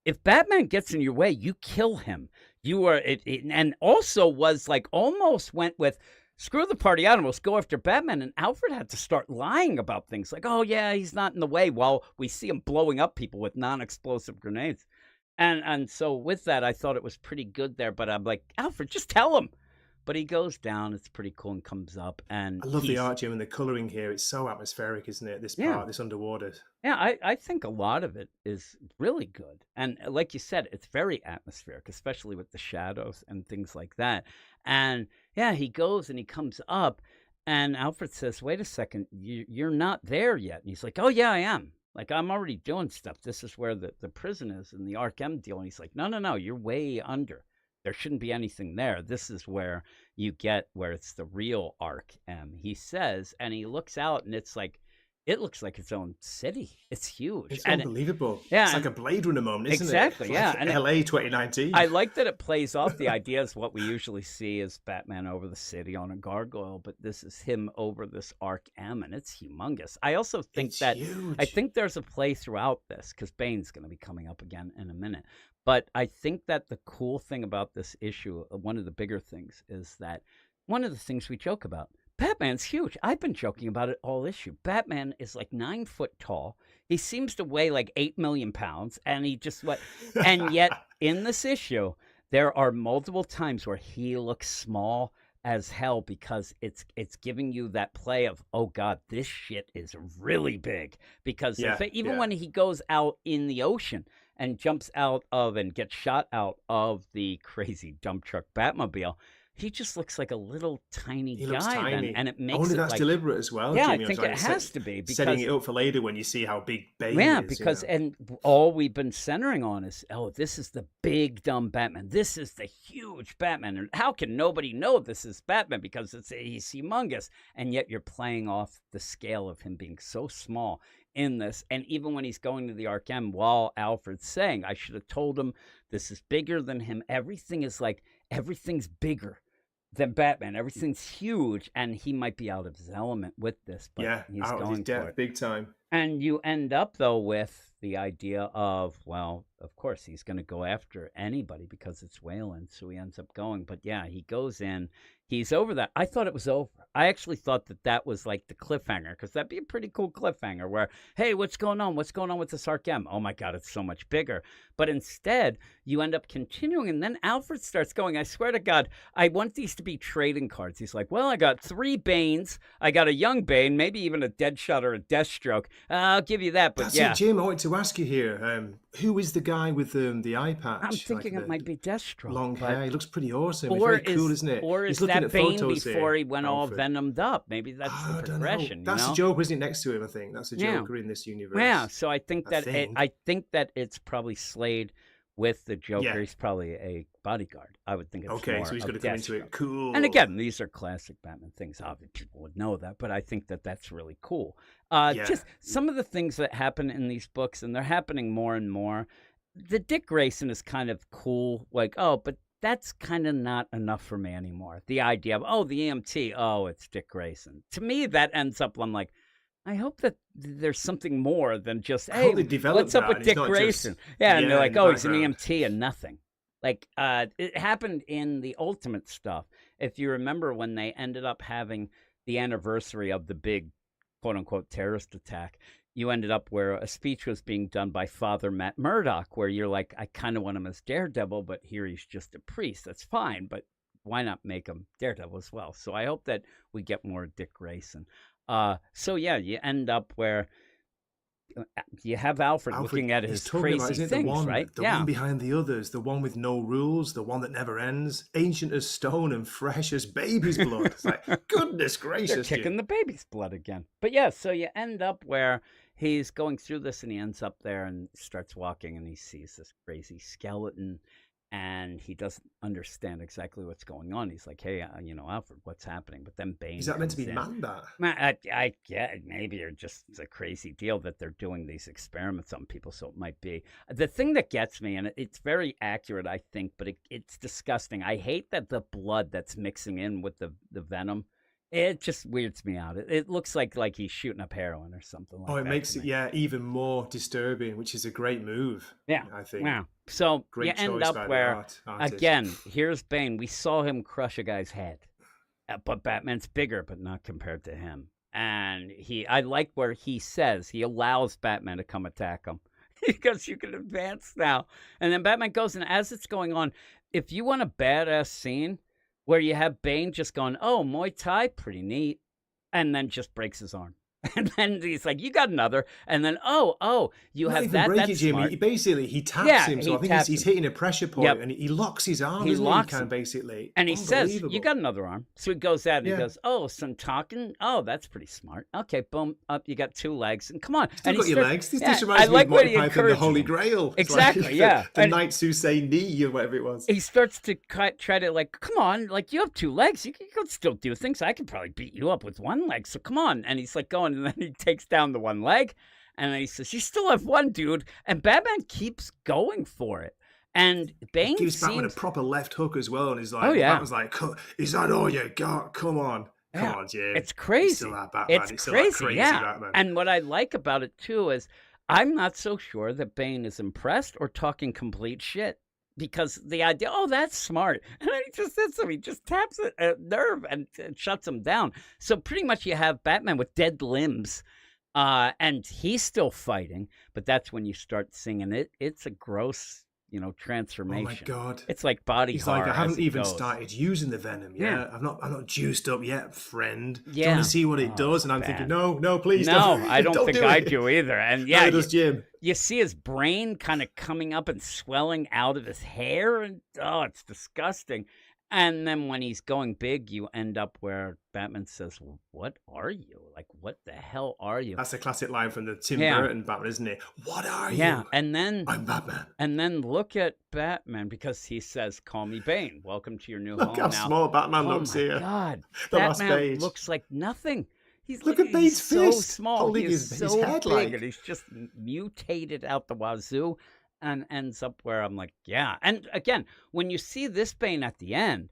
S1: if Batman gets in your way, you kill him. You are and also was like almost went with screw the party animals, go after Batman. And Alfred had to start lying about things like, oh, yeah, he's not in the way, while we see him blowing up people with non-explosive grenades. And so with that, I thought it was pretty good there. But I'm like, Alfred, just tell him. But he goes down. It's pretty cool and comes up. And
S2: I love the art, Jim, and the colouring here. It's so atmospheric, isn't it? This part, this underwater.
S1: Yeah, I think a lot of it is really good. And like you said, it's very atmospheric, especially with the shadows and things like that. And yeah, he goes and he comes up, and Alfred says, wait a second, you're not there yet. And he's like, oh, yeah, I am. Like, I'm already doing stuff. This is where the prison is in the Arkham deal. And he's like, no, you're way under. There shouldn't be anything there. This is where you get where it's the real Arkham, he says. And he looks out, and it's like, it looks like its own city. It's huge.
S2: It's
S1: and
S2: unbelievable.
S1: Yeah,
S2: it's like a Blade Runner moment, isn't
S1: exactly,
S2: it?
S1: yeah.
S2: Like
S1: And
S2: LA 2019.
S1: I like that it plays off the ideas what we usually see is Batman over the city on a gargoyle, but this is him over this Arkham, and it's humongous. I also think
S2: It's
S1: that
S2: huge.
S1: I think there's a play throughout this because Bane's going to be coming up again in a minute. But I think that the cool thing about this issue, one of the bigger things, is that one of the things we joke about, Batman's huge. I've been joking about it all issue. Batman is like 9 foot tall. He seems to weigh like 8 million pounds, and he just what? And yet in this issue, there are multiple times where he looks small as hell because it's giving you that play of, oh God, this shit is really big. Because even when he goes out in the ocean and jumps out of and gets shot out of the crazy dump truck Batmobile, he just looks like a little tiny guy.
S2: Looks tiny.
S1: And it makes
S2: I wonder
S1: it
S2: that's
S1: like,
S2: deliberate as well.
S1: yeah,
S2: Jimmy.
S1: I think it has to be. Because,
S2: setting it up for later when you see how big Bane
S1: yeah,
S2: is.
S1: because and all we've been centering on is, oh, this is the big dumb Batman. This is the huge Batman. And how can nobody know this is Batman? Because he's humongous. And yet you're playing off the scale of him being so small in this. And even when he's going to the Arkham, while Alfred's saying, I should have told him this is bigger than him. Everything's bigger than Batman. Everything's huge, and he might be out of his element with this, but he's
S2: out
S1: going
S2: of his
S1: for
S2: depth,
S1: it.
S2: big time.
S1: And you end up, though, with the idea of, well, of course, he's going to go after anybody because it's Wayland, so he ends up going. But yeah, he goes in. He's over that. I thought it was over. I actually thought that was like the cliffhanger, because that'd be a pretty cool cliffhanger where, hey, what's going on? What's going on with this Arkham? Oh, my God, it's so much bigger. But instead, you end up continuing, and then Alfred starts going, I swear to God, I want these to be trading cards. He's like, well, I got 3 Banes. I got a young Bane, maybe even a Deadshot or a Deathstroke. I'll give you that, but
S2: That's
S1: yeah.
S2: it, Jim, I wanted to ask you here, who is the guy with the eye patch?
S1: I'm thinking
S2: like
S1: it might be Deathstroke.
S2: long hair. He looks pretty awesome. It's
S1: Or
S2: very cool, isn't it?
S1: Or
S2: He's
S1: is
S2: looking
S1: that
S2: at
S1: Bane
S2: photos
S1: before
S2: here,
S1: he went all
S2: Alfred.
S1: venomed up? Maybe that's
S2: I
S1: the
S2: don't know.
S1: progression.
S2: That's the Joker, isn't it, next to him, I think. That's the Joker in this universe.
S1: Yeah, so I think
S2: I
S1: that
S2: think.
S1: I think that it's probably Slade with the Joker. He's probably a bodyguard. I would think it's
S2: Okay, so he's going to come into it. Cool.
S1: And again, these are classic Batman things. Obviously, people would know that, but I think that that's really cool. Just some of the things that happen in these books, and they're happening more and more. The Dick Grayson is kind of cool, like, oh, but that's kind of not enough for me anymore. The idea of, oh, the EMT, oh, it's Dick Grayson. To me, that ends up, I'm like, I hope that there's something more than just, hey, what's up with Dick Grayson? And they're like, oh, he's an EMT and nothing. Like, it happened in the Ultimate stuff. If you remember when they ended up having the anniversary of the big, quote-unquote, terrorist attack, you ended up where a speech was being done by Father Matt Murdock, where you're like, I kind of want him as Daredevil, but here he's just a priest. That's fine, but why not make him Daredevil as well? So I hope that we get more Dick Grayson. So yeah, you end up where you have Alfred looking at his crazy things, right?
S2: The one behind the others, the one with no rules, the one that never ends, ancient as stone and fresh as baby's blood. It's like, goodness gracious.
S1: They're kicking the baby's blood again. But yeah, so you end up where he's going through this and he ends up there and starts walking and he sees this crazy skeleton and he doesn't understand exactly what's going on. He's like, hey, Alfred, what's happening? But then Bane
S2: is that meant to be
S1: in.
S2: Manda?
S1: I get maybe you're just, it's a crazy deal that they're doing these experiments on people, so it might be. The thing that gets me, and it's very accurate, I think, but it's disgusting. I hate that the blood that's mixing in with the venom, it just weirds me out. It looks like he's shooting up heroin or something like that.
S2: Oh, it makes it, even more disturbing, which is a great move.
S1: Yeah,
S2: I think.
S1: Yeah. So
S2: great
S1: you end up where, again, here's Bane. We saw him crush a guy's head. but Batman's bigger, but not compared to him. And I like where he says he allows Batman to come attack him because you can advance now. And then Batman goes, and as it's going on, if you want a badass scene where you have Bane just going, "Oh, Muay Thai, pretty neat," and then just breaks his arm. And then he's like, "You got another." And then, you
S2: Not
S1: have
S2: even
S1: that.
S2: break
S1: That's
S2: it, Jim.
S1: smart.
S2: He basically he taps
S1: Yeah,
S2: him. So
S1: he
S2: I think
S1: taps
S2: he's
S1: him.
S2: hitting a pressure point,
S1: Yep.
S2: and he locks his arm.
S1: He
S2: Isn't
S1: locks
S2: he? Kind
S1: him.
S2: of basically.
S1: And he says, "You
S2: Unbelievable.
S1: got another arm." So he goes at it.
S2: Yeah.
S1: He goes, "Oh, some talking. Oh, that's pretty smart. Okay, boom, up. You got 2 legs, and come on."
S2: Still
S1: And
S2: got
S1: he
S2: your
S1: starts,
S2: legs. This
S1: yeah,
S2: just
S1: I
S2: reminds me
S1: like
S2: of
S1: what
S2: Monty
S1: he
S2: Python and the
S1: encourages
S2: Holy
S1: him.
S2: Grail. It's
S1: Exactly,
S2: like
S1: yeah.
S2: the
S1: And
S2: knights who say knee or whatever it was.
S1: he starts to try to like, "Come on, like you have 2 legs. You can still do things. I could probably beat you up with 1 leg. So come on." And he's like going, and then he takes down the 1 leg. And then he says, "You still have 1, dude." And Batman keeps going for it. And Bane
S2: Gives Batman a
S1: seems,
S2: proper left hook as well, and he's like,
S1: oh yeah,
S2: Batman's like, "Is that all you got? Come on,
S1: yeah,
S2: Jim.
S1: it's
S2: He's still
S1: crazy.
S2: that Batman.
S1: It's
S2: He's still that
S1: crazy,
S2: crazy
S1: yeah.
S2: Batman."
S1: And what I like about it too is I'm not so sure that Bane is impressed or talking complete shit. Because the idea, "Oh, that's smart," and then he just hits him. He just taps a nerve and shuts him down. So pretty much you have Batman with dead limbs, and he's still fighting. But that's when you start singing it. It's a gross,
S2: Oh my
S1: transformation.
S2: God.
S1: It's like body
S2: He's
S1: horror
S2: like, "I
S1: as
S2: haven't
S1: it
S2: even
S1: goes.
S2: started using the venom
S1: Yeah,
S2: yet. I'm not juiced up yet, friend. Do you want
S1: yeah.
S2: to see what it
S1: Oh,
S2: does?"
S1: it's
S2: And I'm thinking,
S1: bad.
S2: no, please
S1: No,
S2: don't.
S1: I don't
S2: Don't
S1: think
S2: do
S1: I
S2: it.
S1: do either. And yeah,
S2: Neither does Jim.
S1: you see his brain kind of coming up and swelling out of his hair, and oh, it's disgusting. And then when he's going big, you end up where Batman says, "Well, what are you? Like, what the hell are you?"
S2: That's a classic line from the Tim
S1: Yeah,
S2: Burton Batman, isn't it? "What are
S1: yeah.
S2: you? I'm Batman.
S1: And then look at Batman because he says, "Call me Bane. Welcome to your new
S2: Look how
S1: home." Now,
S2: small Batman
S1: oh
S2: looks
S1: my
S2: here.
S1: God,
S2: The last
S1: Batman
S2: page.
S1: looks like nothing.
S2: Look at
S1: He's
S2: Bane's
S1: so
S2: fist
S1: small.
S2: holding
S1: He is
S2: his
S1: so
S2: head
S1: big,
S2: like.
S1: and he's just mutated out the wazoo, and ends up where I'm like, yeah. And again, when you see this Bane at the end,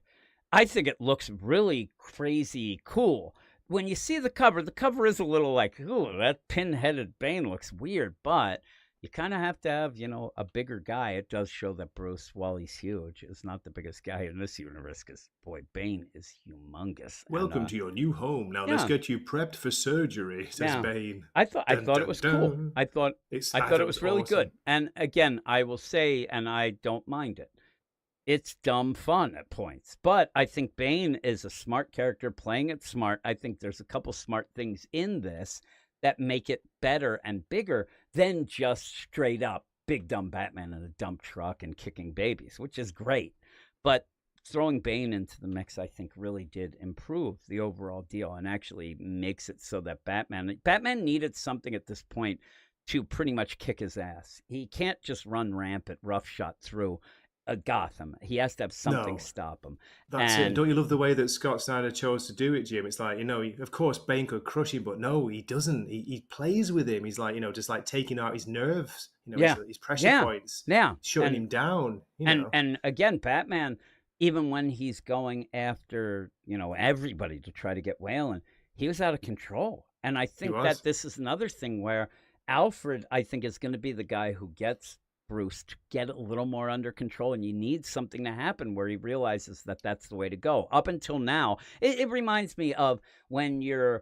S1: I think it looks really crazy cool. When you see the cover is a little like, ooh, that pin-headed Bane looks weird, but you kind of have to have, a bigger guy. It does show that Bruce, while he's huge, is not the biggest guy in this universe because, boy, Bane is humongous. And,
S2: "Welcome to your new home. Now let's
S1: yeah,
S2: get you prepped for surgery," says
S1: yeah.
S2: Bane.
S1: I thought
S2: Dun
S1: it
S2: dun
S1: was cool.
S2: dun.
S1: I thought
S2: I
S1: I
S2: thought
S1: thought
S2: it
S1: it
S2: was
S1: was really good.
S2: awesome.
S1: And again, I will say, and I don't mind it. It's dumb fun at points, but I think Bane is a smart character playing it smart. I think there's a couple smart things in this that make it better and bigger than just straight up big dumb Batman in a dump truck and kicking babies, which is great. But throwing Bane into the mix, I think, really did improve the overall deal and actually makes it so that Batman needed something at this point to pretty much kick his ass. He can't just run rampant, roughshod through Gotham. He has to have something
S2: No,
S1: stop him.
S2: that's it. And
S1: And
S2: don't you love the way that Scott Snyder chose to do it, Jim? It's like, of course, Bane could crush him, but no, he doesn't. He plays with him. He's like, just like taking out his nerves,
S1: yeah,
S2: his pressure
S1: yeah,
S2: points,
S1: yeah.
S2: shutting him down,
S1: And again, Batman, even when he's going after, everybody to try to get Wayland, he was out of control. And I
S2: He
S1: think that
S2: was.
S1: this is another thing where Alfred, I think, is going to be the guy who gets Bruce to get a little more under control, and you need something to happen where he realizes that that's the way to go. Up until now, it reminds me of when you're,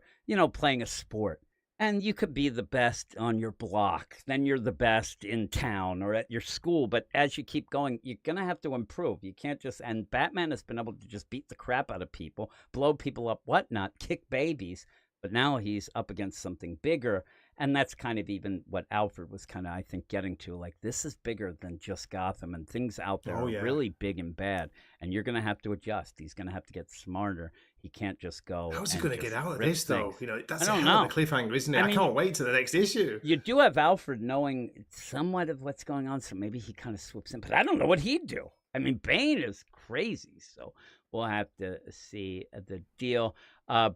S1: playing a sport. And you could be the best on your block, then you're the best in town or at your school. But as you keep going, you're going to have to improve. You can't just, and Batman has been able to just beat the crap out of people, blow people up, whatnot, kick babies. But now he's up against something bigger. And that's kind of even what Alfred was kind of, I think, getting to. Like, this is bigger than just Gotham, and things out there
S2: Oh
S1: are
S2: yeah.
S1: really big and bad. And you're going to have to adjust. He's going to have to get smarter. He can't just go
S2: How's he
S1: and
S2: going to get
S1: just
S2: out of
S1: rip
S2: this, though?
S1: things. I
S2: That's a
S1: don't
S2: hell
S1: know.
S2: of a cliffhanger, isn't it?
S1: I
S2: I
S1: mean,
S2: can't wait to the next issue.
S1: you do have Alfred knowing somewhat of what's going on, so maybe he kind of swoops in. But I don't know what he'd do. I mean, Bane is crazy, so we'll have to see the deal.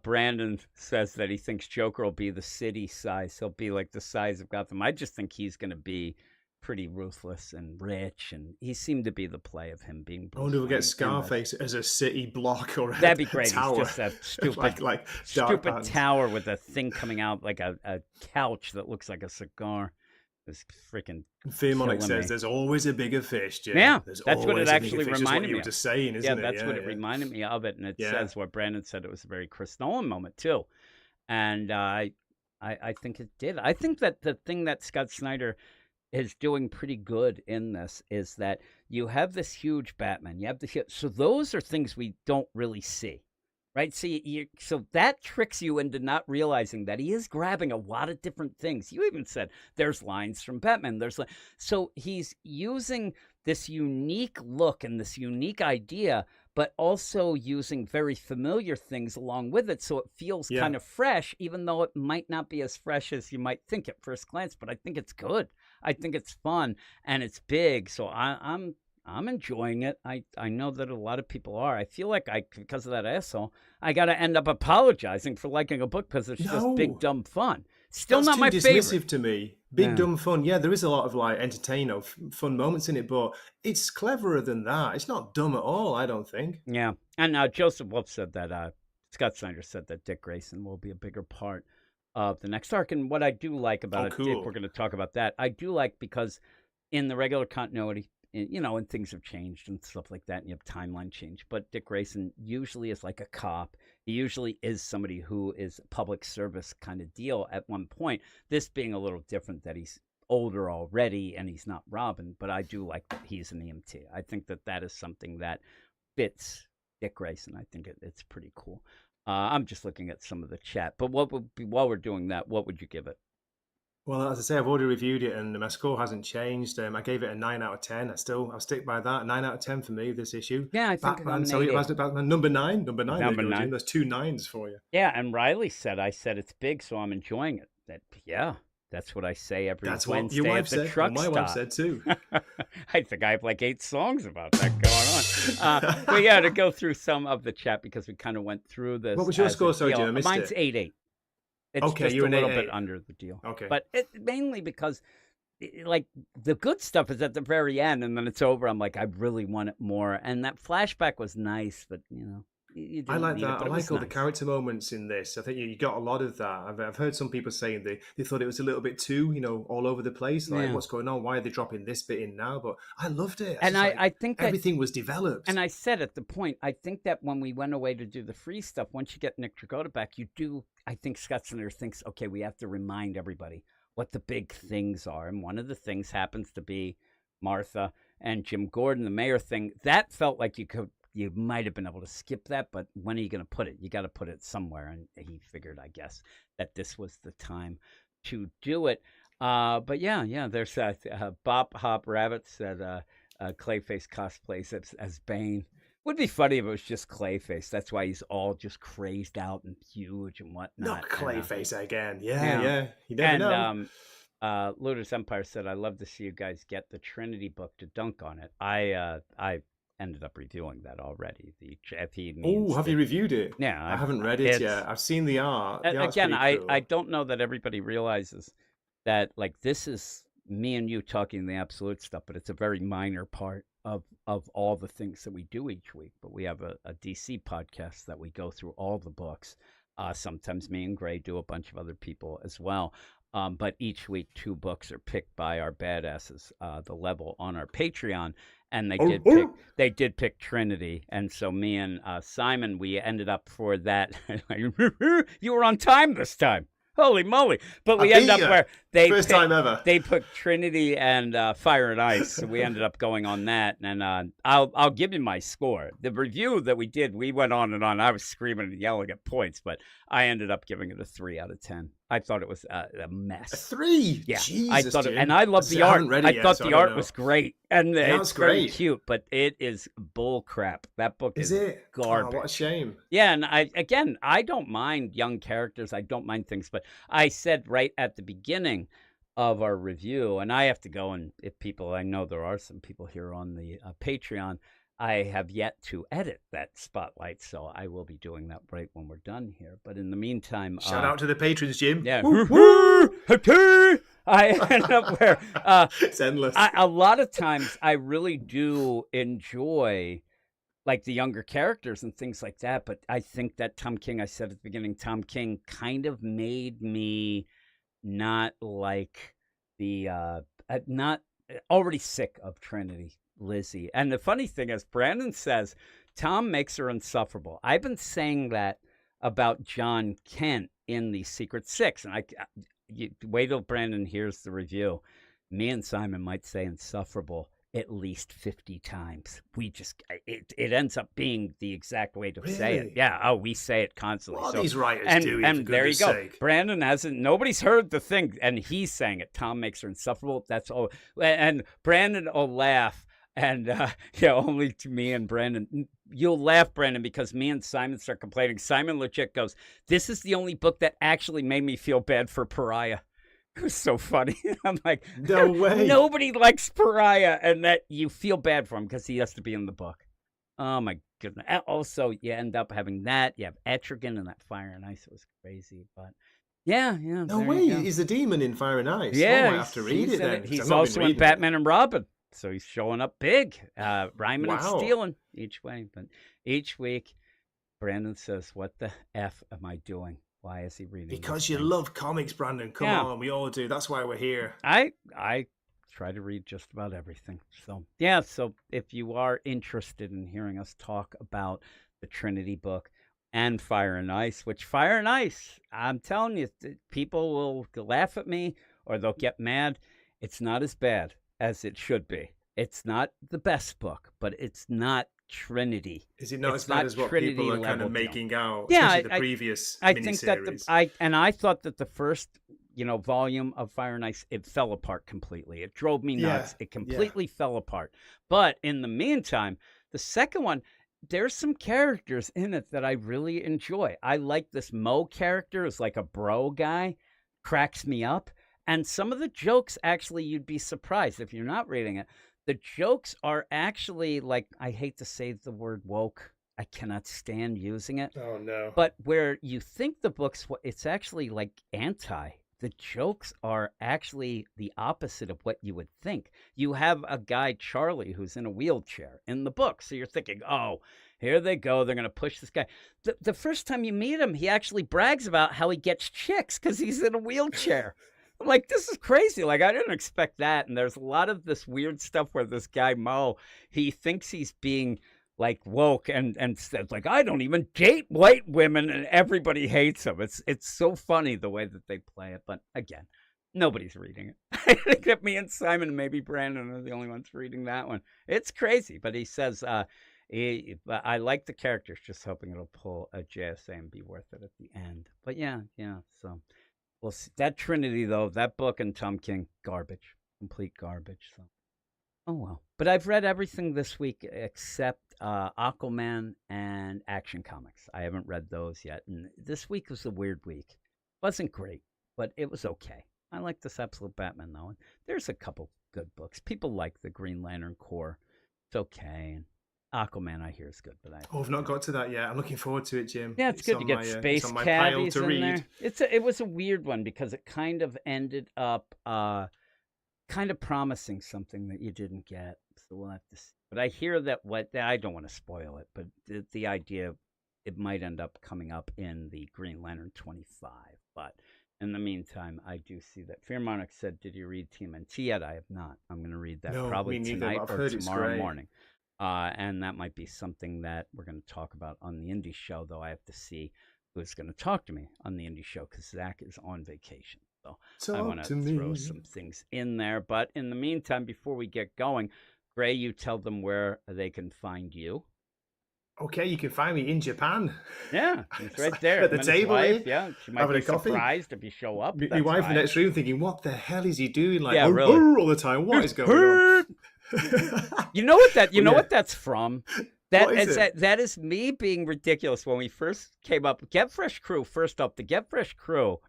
S1: Brandon says that he thinks Joker will be the city size. He'll be like the size of Gotham. I just think he's going to be pretty ruthless and rich, and he seemed to be the play of him being
S2: I wonder if we get
S1: Bruce Wayne in this.
S2: Scarface as a city block or
S1: That'd be
S2: a
S1: great. He's
S2: tower,
S1: just that stupid,
S2: like Dark
S1: stupid
S2: Hands.
S1: tower with a thing coming out like a couch that looks like a cigar. It's freaking
S2: Fearmonic
S1: killing
S2: says
S1: me.
S2: there's always a bigger fish, Jim.
S1: Yeah,
S2: There's
S1: that's what it
S2: always a bigger
S1: actually
S2: fish. Is what
S1: reminded
S2: you
S1: me
S2: were
S1: of.
S2: just saying,
S1: Yeah,
S2: isn't it?
S1: that's
S2: Yeah,
S1: what it
S2: yeah,
S1: reminded me of it, and it
S2: yeah.
S1: says what Brandon said. It was a very Chris Nolan moment too, and I think it did. I think that the thing that Scott Snyder is doing pretty good in this is that you have this huge Batman. You have the so those are things we don't really see, right? See, so that tricks you into not realizing that he is grabbing a lot of different things. You even said there's lines from Batman. So he's using this unique look and this unique idea, but also using very familiar things along with it, so it feels
S2: Yeah.
S1: kind of fresh, even though it might not be as fresh as you might think at first glance. But I think it's good. I think it's fun and it's big, so I'm enjoying it. I know that a lot of people are. I feel like because of that asshole, I got to end up apologizing for liking a book because it's just big
S2: No,
S1: dumb fun. Still
S2: that's
S1: not
S2: too
S1: my
S2: dismissive
S1: favorite.
S2: to me. Big
S1: Yeah.
S2: dumb fun. Yeah, there is a lot of like entertaining, fun moments in it, but it's cleverer than that. It's not dumb at all, I don't think.
S1: Yeah, and Joseph Wolf said that Scott Snyder said that Dick Grayson will be a bigger part of the next arc. And what I do like about
S2: Oh,
S1: it, if
S2: cool.
S1: we're going to talk about that, I do like because in the regular continuity, and things have changed and stuff like that, and you have timeline change. But Dick Grayson usually is like a cop. He usually is somebody who is a public service kind of deal at one point. This being a little different, that he's older already and he's not Robin, but I do like that he's an EMT. I think that is something that fits Dick Grayson. I think it's pretty cool. I'm just looking at some of the chat, but what would be, while we're doing that, what would you give it?
S2: Well, as I say, I've already reviewed it, and my score hasn't changed. I gave it a 9 out of 10. I'll stick by that. 9 out of 10 for me this issue.
S1: Yeah, I think
S2: Batman.
S1: I'm
S2: Sorry,
S1: an 8.
S2: Batman number 9. Number 9. There you
S1: Number
S2: go,
S1: 9.
S2: Jim. There's 2 9s for you.
S1: Yeah, and Riley said, I said it's big, so I'm enjoying it. That's what I say every
S2: That's what
S1: Wednesday
S2: your wife
S1: at the
S2: said.
S1: truck
S2: My
S1: stop.
S2: wife said too.
S1: I think I have like 8 songs about that going on. But yeah, to go through some of the chat because we kind of went through this.
S2: What was your score? Sorry,
S1: deal.
S2: Jim, I missed
S1: Mine's
S2: it.
S1: 8-8. It's
S2: Okay,
S1: just
S2: you're
S1: a
S2: an
S1: little
S2: 8-8.
S1: bit under the deal.
S2: Okay.
S1: But mainly because like the good stuff is at the very end and then it's over. I'm like, I really want it more. And that flashback was nice, but you didn't
S2: I like
S1: need
S2: that.
S1: it, but
S2: I
S1: it was
S2: like all the
S1: nice.
S2: character moments in this. I think you got a lot of that. I've heard some people saying they thought it was a little bit too, all over the place. Like,
S1: Yeah.
S2: what's going on? Why are they dropping this bit in now? But I loved it.
S1: And I think that
S2: everything was developed.
S1: And I said at the point, I think that when we went away to do the free stuff, once you get Nick Dragotta back, I think Scott Snyder thinks, okay, we have to remind everybody what the big things are. And one of the things happens to be Martha and Jim Gordon, the mayor thing. That felt like you might have been able to skip that, but when are you going to put it? You got to put it somewhere. And he figured, I guess, that this was the time to do it. But yeah, there's Bop Hop Rabbit said Clayface cosplays as Bane. Would be funny if it was just Clayface. That's why he's all just crazed out and huge and whatnot.
S2: Not Clayface again. Yeah. You never know.
S1: Ludus Empire said, "I love to see you guys get the Trinity book to dunk on it." I ended up reviewing that already.
S2: Have you reviewed it?
S1: Yeah,
S2: I haven't read it yet. I've seen the art. The art's
S1: again,
S2: cool.
S1: I don't know that everybody realizes that like this is me and you talking the absolute stuff, but it's a very minor part of all the things that we do each week. But we have a DC podcast that we go through all the books. Sometimes me and Gray do, a bunch of other people as well. But each week, 2 books are picked by our badasses, the level on our Patreon, and they did pick Trinity. And so me and Simon, we ended up for that. You were on time this time. Holy moly! But we end up where
S2: time ever.
S1: They put Trinity and Fire and Ice, so we ended up going on that. And I'll give you my score. The review that we did, we went on and on. I was screaming and yelling at points, but I ended up giving it a 3 out of 10. I thought it was a mess.
S2: A 3?
S1: Yeah,
S2: Jesus,
S1: I thought
S2: Jim.
S1: and I love the art. I thought the art
S2: know.
S1: was great, and it's very
S2: great.
S1: cute. But it is bull crap. That book is
S2: it?
S1: garbage.
S2: Oh, what a shame.
S1: Yeah, and I don't mind young characters. I don't mind things, but I said right at the beginning of our review, and I have to go and if people, I know there are some people here on the Patreon. I have yet to edit that spotlight, so I will be doing that right when we're done here. But in the meantime,
S2: shout out to the patrons, Jim.
S1: Yeah,
S2: woo.
S1: I end up where
S2: it's endless.
S1: A lot of times, I really do enjoy like the younger characters and things like that. But I think that Tom King, I said at the beginning, Tom King kind of made me not like not already sick of Trinity, Lizzie. And the funny thing is, Brandon says Tom makes her insufferable. I've been saying that about John Kent in the Secret Six, and you wait till Brandon hears the review. Me and Simon might say insufferable at least 50 times. It ends up being the exact way to say it. Yeah. Oh, we say it constantly.
S2: What are these writers doing?
S1: And there you go. Brandon hasn't. Nobody's heard the thing, and he's saying it. Tom makes her insufferable. That's all. And Brandon will laugh. And only to me and Brandon. You'll laugh, Brandon, because me and Simon start complaining. Simon legit goes, "This is the only book that actually made me feel bad for Pariah." It was so funny. I'm like,
S2: no way.
S1: Nobody likes Pariah, and that you feel bad for him because he has to be in the book. Oh my goodness. Also, you end up having that. You have Etrigan and that Fire and Ice. It was crazy, but yeah.
S2: No way. He's a demon in Fire and Ice.
S1: Yeah,
S2: I have to read it then.
S1: He's also in Batman and Robin. So he's showing up big, rhyming and stealing each way. But each week, Brandon says, "What the F am I doing? Why is he reading?"
S2: Because you love comics, Brandon. Come on, we all do. That's why we're here.
S1: I try to read just about everything. So yeah. So if you are interested in hearing us talk about the Trinity book and Fire and Ice, which Fire and Ice, I'm telling you, people will laugh at me or they'll get mad. It's not as bad as it should be. It's not the best book, but it's not Trinity.
S2: Is it not as bad as what Trinity people are kind of making out?
S1: Yeah,
S2: especially the previous
S1: I think that I thought that the first volume of Fire and Ice, it fell apart completely. It drove me nuts. It completely fell apart. But in the meantime, the second one, there's some characters in it that I really enjoy. I like this Mo character, is like a bro guy, cracks me up. And some of the jokes, actually, you'd be surprised if you're not reading it. The jokes are actually, like, I hate to say the word woke. I cannot stand using it.
S2: Oh, no.
S1: But where you think the book's, it's actually like anti. The jokes are actually the opposite of what you would think. You have a guy, Charlie, who's in a wheelchair in the book. So you're thinking, oh, here they go. They're going to push this guy. The first time you meet him, he actually brags about how he gets chicks because he's in a wheelchair. I'm like, this is crazy. Like, I didn't expect that. And there's a lot of this weird stuff where this guy, Mo, he thinks he's being like woke and says like, I don't even date white women, and everybody hates him. It's so funny the way that they play it. But again, nobody's reading it. I think that me and Simon and maybe Brandon are the only ones reading that one. It's crazy. But he says, I like the characters, just hoping it'll pull a JSA and be worth it at the end. But yeah. So well, that Trinity, though, that book and Tom King, garbage, complete garbage. So, oh well. But I've read everything this week except Aquaman and Action Comics. I haven't read those yet. And this week was a weird week. Wasn't great, but it was okay. I like this Absolute Batman, though. And there's a couple good books. People like the Green Lantern Corps. It's okay. And Aquaman, I hear, is good, but
S2: I've not got to that yet. I'm looking forward to it, Jim.
S1: Yeah, it's good to get Space Caddies in there. It was a weird one because it kind of ended up kind of promising something that you didn't get. So we'll have to see. But I hear that I don't want to spoil it, but the idea, it might end up coming up in the Green Lantern 25. But in the meantime, I do see that Fear Monarch said, "Did you read TMNT yet?" I have not. I'm going to read that probably tonight or tomorrow morning. And that might be something that we're going to talk about on the indie show, though I have to see who's going to talk to me on the indie show because Zach is on vacation. So I want to throw some things in there. But in the meantime, before we get going, Gray, you tell them where they can find you.
S2: Okay, you can find me in Japan.
S1: Yeah, it's right there.
S2: At the table,
S1: wife, yeah. She might be surprised if you show up.
S2: My wife in the next room thinking, what the hell is he doing? Like,
S1: really.
S2: All the time. What is going on?
S1: You know what what that's from? That is me being ridiculous when we first came up. Get Fresh Crew, first up, the Get Fresh Crew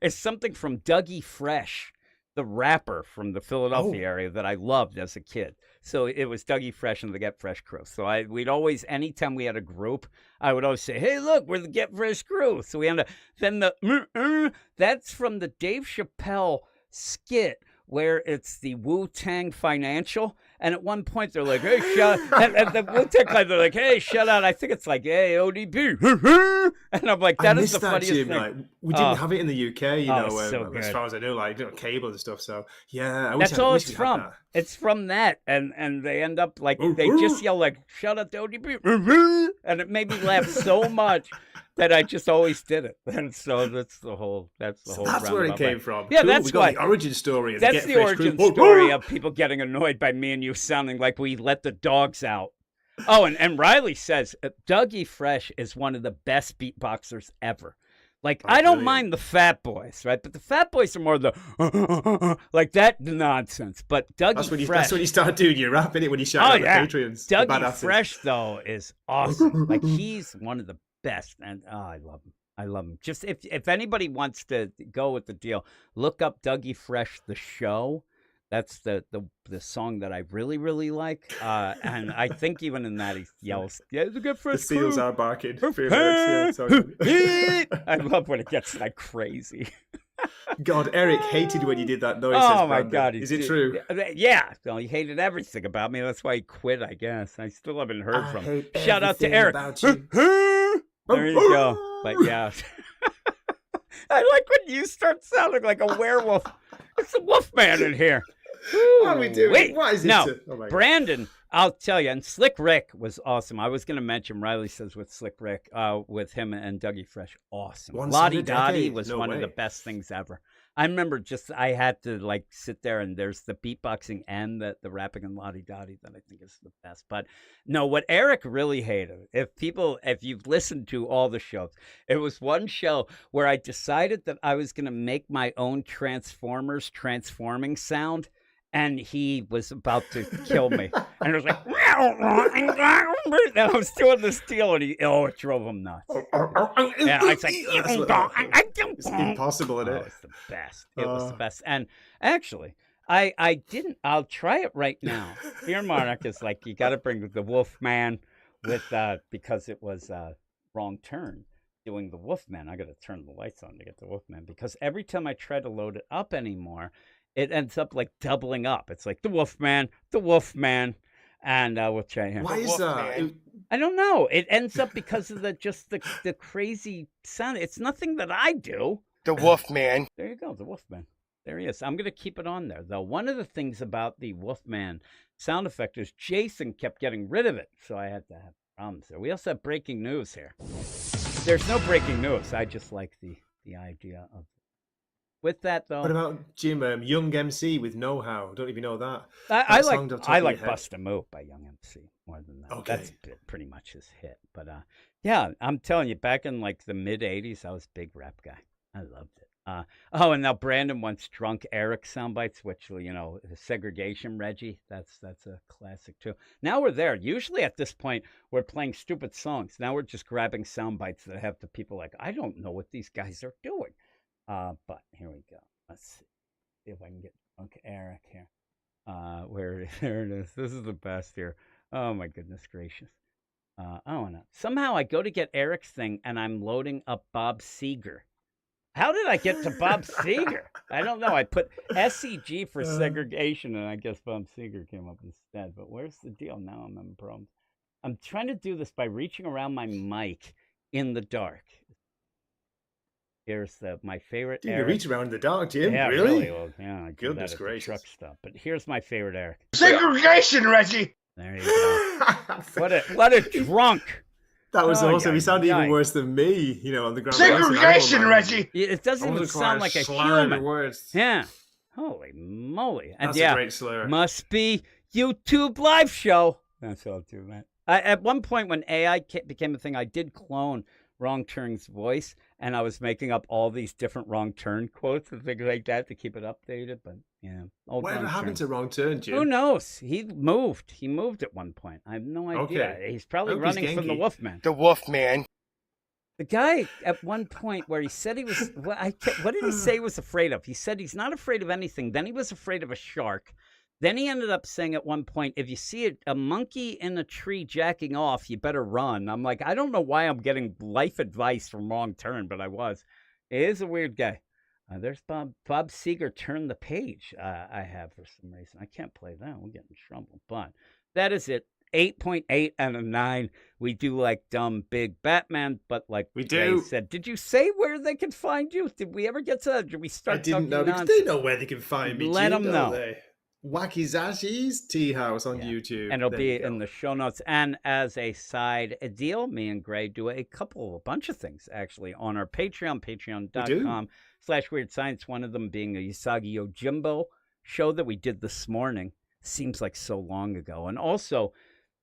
S1: is something from Dougie Fresh, the rapper from the Philadelphia area that I loved as a kid. So it was Dougie Fresh and the Get Fresh Crew. So we'd always, anytime we had a group, I would always say, hey, look, we're the Get Fresh Crew. So we end up, then that's from the Dave Chappelle skit where it's the Wu-Tang Financial, And at one point, they're like, hey, shut and the Wu-Tang Clan, they're like, hey, shut out. I think it's like, hey, ODB. And I'm like, that is the funniest
S2: Jim,
S1: thing.
S2: like, we didn't have it in the UK,
S1: so
S2: as far as I know, like, cable and stuff. So, yeah.
S1: That's all it's from. It's from that. And they end up like, they just yell like, shut up to ODB. And it made me laugh so much that I just always did it. And so that's
S2: where it came from.
S1: Yeah,
S2: cool.
S1: That's
S2: why. The origin story.
S1: That's the origin story of people getting annoyed by me and you sounding like we let the dogs out. Oh, and Riley says Dougie Fresh is one of the best beatboxers ever. Like, I don't mind the Fat Boys, right? But the Fat Boys are more the like that nonsense. But Dougie Fresh,
S2: that's when you start doing your rap, innit? When you shout out the Patreons.
S1: Dougie Fresh though is awesome. Like, he's one of the best, and I love him. I love him. Just if anybody wants to go with the deal, look up Dougie Fresh the Show. That's the song that I really, really like. And I think even in that he yells, yeah, it's a good fresh
S2: The seals
S1: crew.
S2: are barking.
S1: I love when it gets like crazy.
S2: God, Eric hated when you did that noise.
S1: Oh my God.
S2: Is it true?
S1: Yeah. Well, he hated everything about me. That's why he quit, I guess. I still haven't heard from him.
S2: Hate
S1: Shout out to Eric.
S2: about you.
S1: There you go. But yeah. I like when you start sounding like a werewolf. It's the Wolfman in here.
S2: What are we doing?
S1: Wait,
S2: what is this?
S1: No, Brandon, I'll tell you, and Slick Rick was awesome. I was going to mention Riley says with Slick Rick, with him and Dougie Fresh, awesome. Lottie Dottie was one of the best things ever. I remember I had to like sit there and there's the beatboxing and the rapping and Lottie Dottie that I think is the best. But no, what Eric really hated, if you've listened to all the shows, it was one show where I decided that I was going to make my own Transformers transforming sound. And he was about to kill me. And it was like, and I was doing this deal, and it drove him nuts. Yeah, it's like,
S2: it's impossible, isn't it?
S1: Oh, it's the best. It was the best. And actually, I'll try it right now. Fear Monarch is like, you got to bring the Wolfman with, because it was Wrong Turn doing the Wolfman. I got to turn the lights on to get the Wolfman, because every time I try to load it up anymore, it ends up like doubling up. It's like the Wolfman, and we'll try him.
S2: Why is that?
S1: I don't know. It ends up because of the crazy sound. It's nothing that I do.
S3: The Wolfman.
S1: There you go, the Wolfman. There he is. I'm going to keep it on there, though. One of the things about the Wolfman sound effect is Jason kept getting rid of it, so I had to have problems there. We also have breaking news here. There's no breaking news. I just like the idea of. With that, though.
S2: What about Jim, Young MC with Know How? Don't even know that.
S1: I like Bust a Move by Young MC more than that.
S2: Okay.
S1: That's pretty much his hit. But yeah, I'm telling you, back in like the mid 80s, I was a big rap guy. I loved it. And now Brandon wants Drunk Eric sound bites, which, Segregation Reggie. That's a classic too. Now we're there. Usually at this point, we're playing stupid songs. Now we're just grabbing sound bites that have the people like, I don't know what these guys are doing. But here we go. Let's see if I can get Drunk Eric here. There it is. This is the best here. Oh my goodness gracious. No. Somehow I go to get Eric's thing and I'm loading up Bob Seger. How did I get to Bob Seger? I don't know. I put SEG for segregation and I guess Bob Seger came up instead. But where's the deal? Now I'm having problems. I'm trying to do this by reaching around my mic in the dark. Here's my favorite
S2: Dude,
S1: Eric.
S2: you reach around in the dark, Jim?
S1: Yeah,
S2: really?
S1: Well, yeah, I do
S2: Goodness
S1: that at the
S2: gracious.
S1: truck stop. But here's my favorite Eric.
S3: Segregation, Reggie.
S1: There you go. What a drunk.
S2: That was awesome.
S1: yeah,
S2: He sounded
S1: yeah.
S2: even worse than me, on the ground.
S3: Segregation, Reggie.
S1: It doesn't even sound like a human.
S2: Words.
S1: Yeah. Holy moly. And
S2: That's a great slur.
S1: Must be YouTube live show. That's all too, man. At one point when AI became a thing, I did clone Wrong Turn's voice, and I was making up all these different Wrong Turn quotes and things like that to keep it updated. But yeah,
S2: whatever happened to Wrong Turn, Jim?
S1: Who knows? He moved. He moved at one point. I have no idea.
S2: Okay.
S1: He's probably running from the Wolfman.
S3: The Wolfman.
S1: The guy at one point where he said he was. What did he say he was afraid of? He said he's not afraid of anything. Then he was afraid of a shark. Then he ended up saying at one point, if you see a monkey in a tree jacking off, you better run. I'm like, I don't know why I'm getting life advice from Wrong Turn, but I was. He is a weird guy. There's Bob Seger, Turn the Page. I have for some reason. I can't play that. We'll get in trouble. But that is it. 8.8 out of 9. We do like dumb big Batman, but like
S2: we
S1: Jay
S2: do.
S1: said, did you say where they can find you? Did we ever get to that? Did we start?
S2: I didn't know because
S1: nonsense?
S2: they know where they can find me.
S1: Let them know.
S2: They? Wacky Zashi's Tea House on YouTube,
S1: and it'll be in the show notes. And as a side deal, me and Gray do a bunch of things actually on our Patreon, patreon.com/Weird Science. One of them being a Usagi Yojimbo show that we did this morning. Seems like so long ago. And also,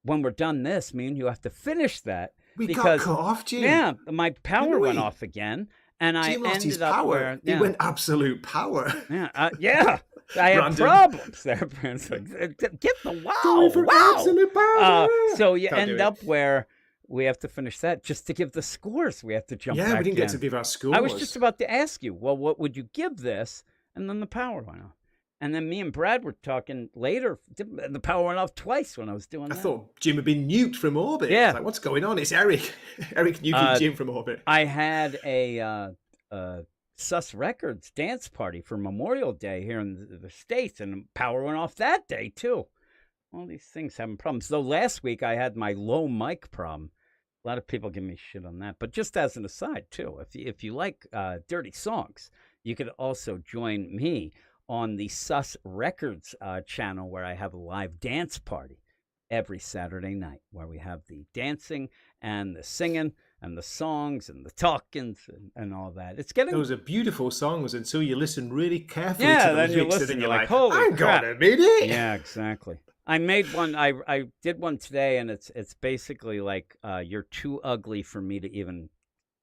S1: when we're done this, me and you have to finish that.
S2: We got cut off, Jim.
S1: Yeah, my power went off again. And
S2: Jim
S1: I
S2: lost his
S1: ended up
S2: power.
S1: where...
S2: He went absolute power.
S1: Yeah. I had problems there. Get the wow.
S2: Absolute power.
S1: So you end up where we have to finish that just to give the scores. We have to jump back
S2: we didn't get
S1: in.
S2: to give our scores.
S1: I was just about to ask you, well, what would you give this? And then the power went off. And then me and Brad were talking later. The power went off twice when I was doing that.
S2: I thought Jim had been nuked from orbit.
S1: Yeah.
S2: Like, what's going on? It's Eric. Eric nuking Jim from orbit.
S1: I had a Sus Records dance party for Memorial Day here in the States, and power went off that day, too. All these things having problems. Though last week I had my low mic problem. A lot of people give me shit on that. But just as an aside, too, if you like dirty songs, you could also join me on the Sus Records channel, where I have a live dance party every Saturday night, where we have the dancing and the singing and the songs and the talkings and all that. It's getting...
S2: Those are beautiful songs until you listen really carefully
S1: yeah,
S2: to the
S1: then you
S2: lyrics,
S1: listen,
S2: and
S1: you're
S2: you're
S1: like, holy
S2: hang
S1: crap.
S2: on a minute.
S1: Yeah, exactly. I made one. I did one today, and it's basically like you're too ugly for me to even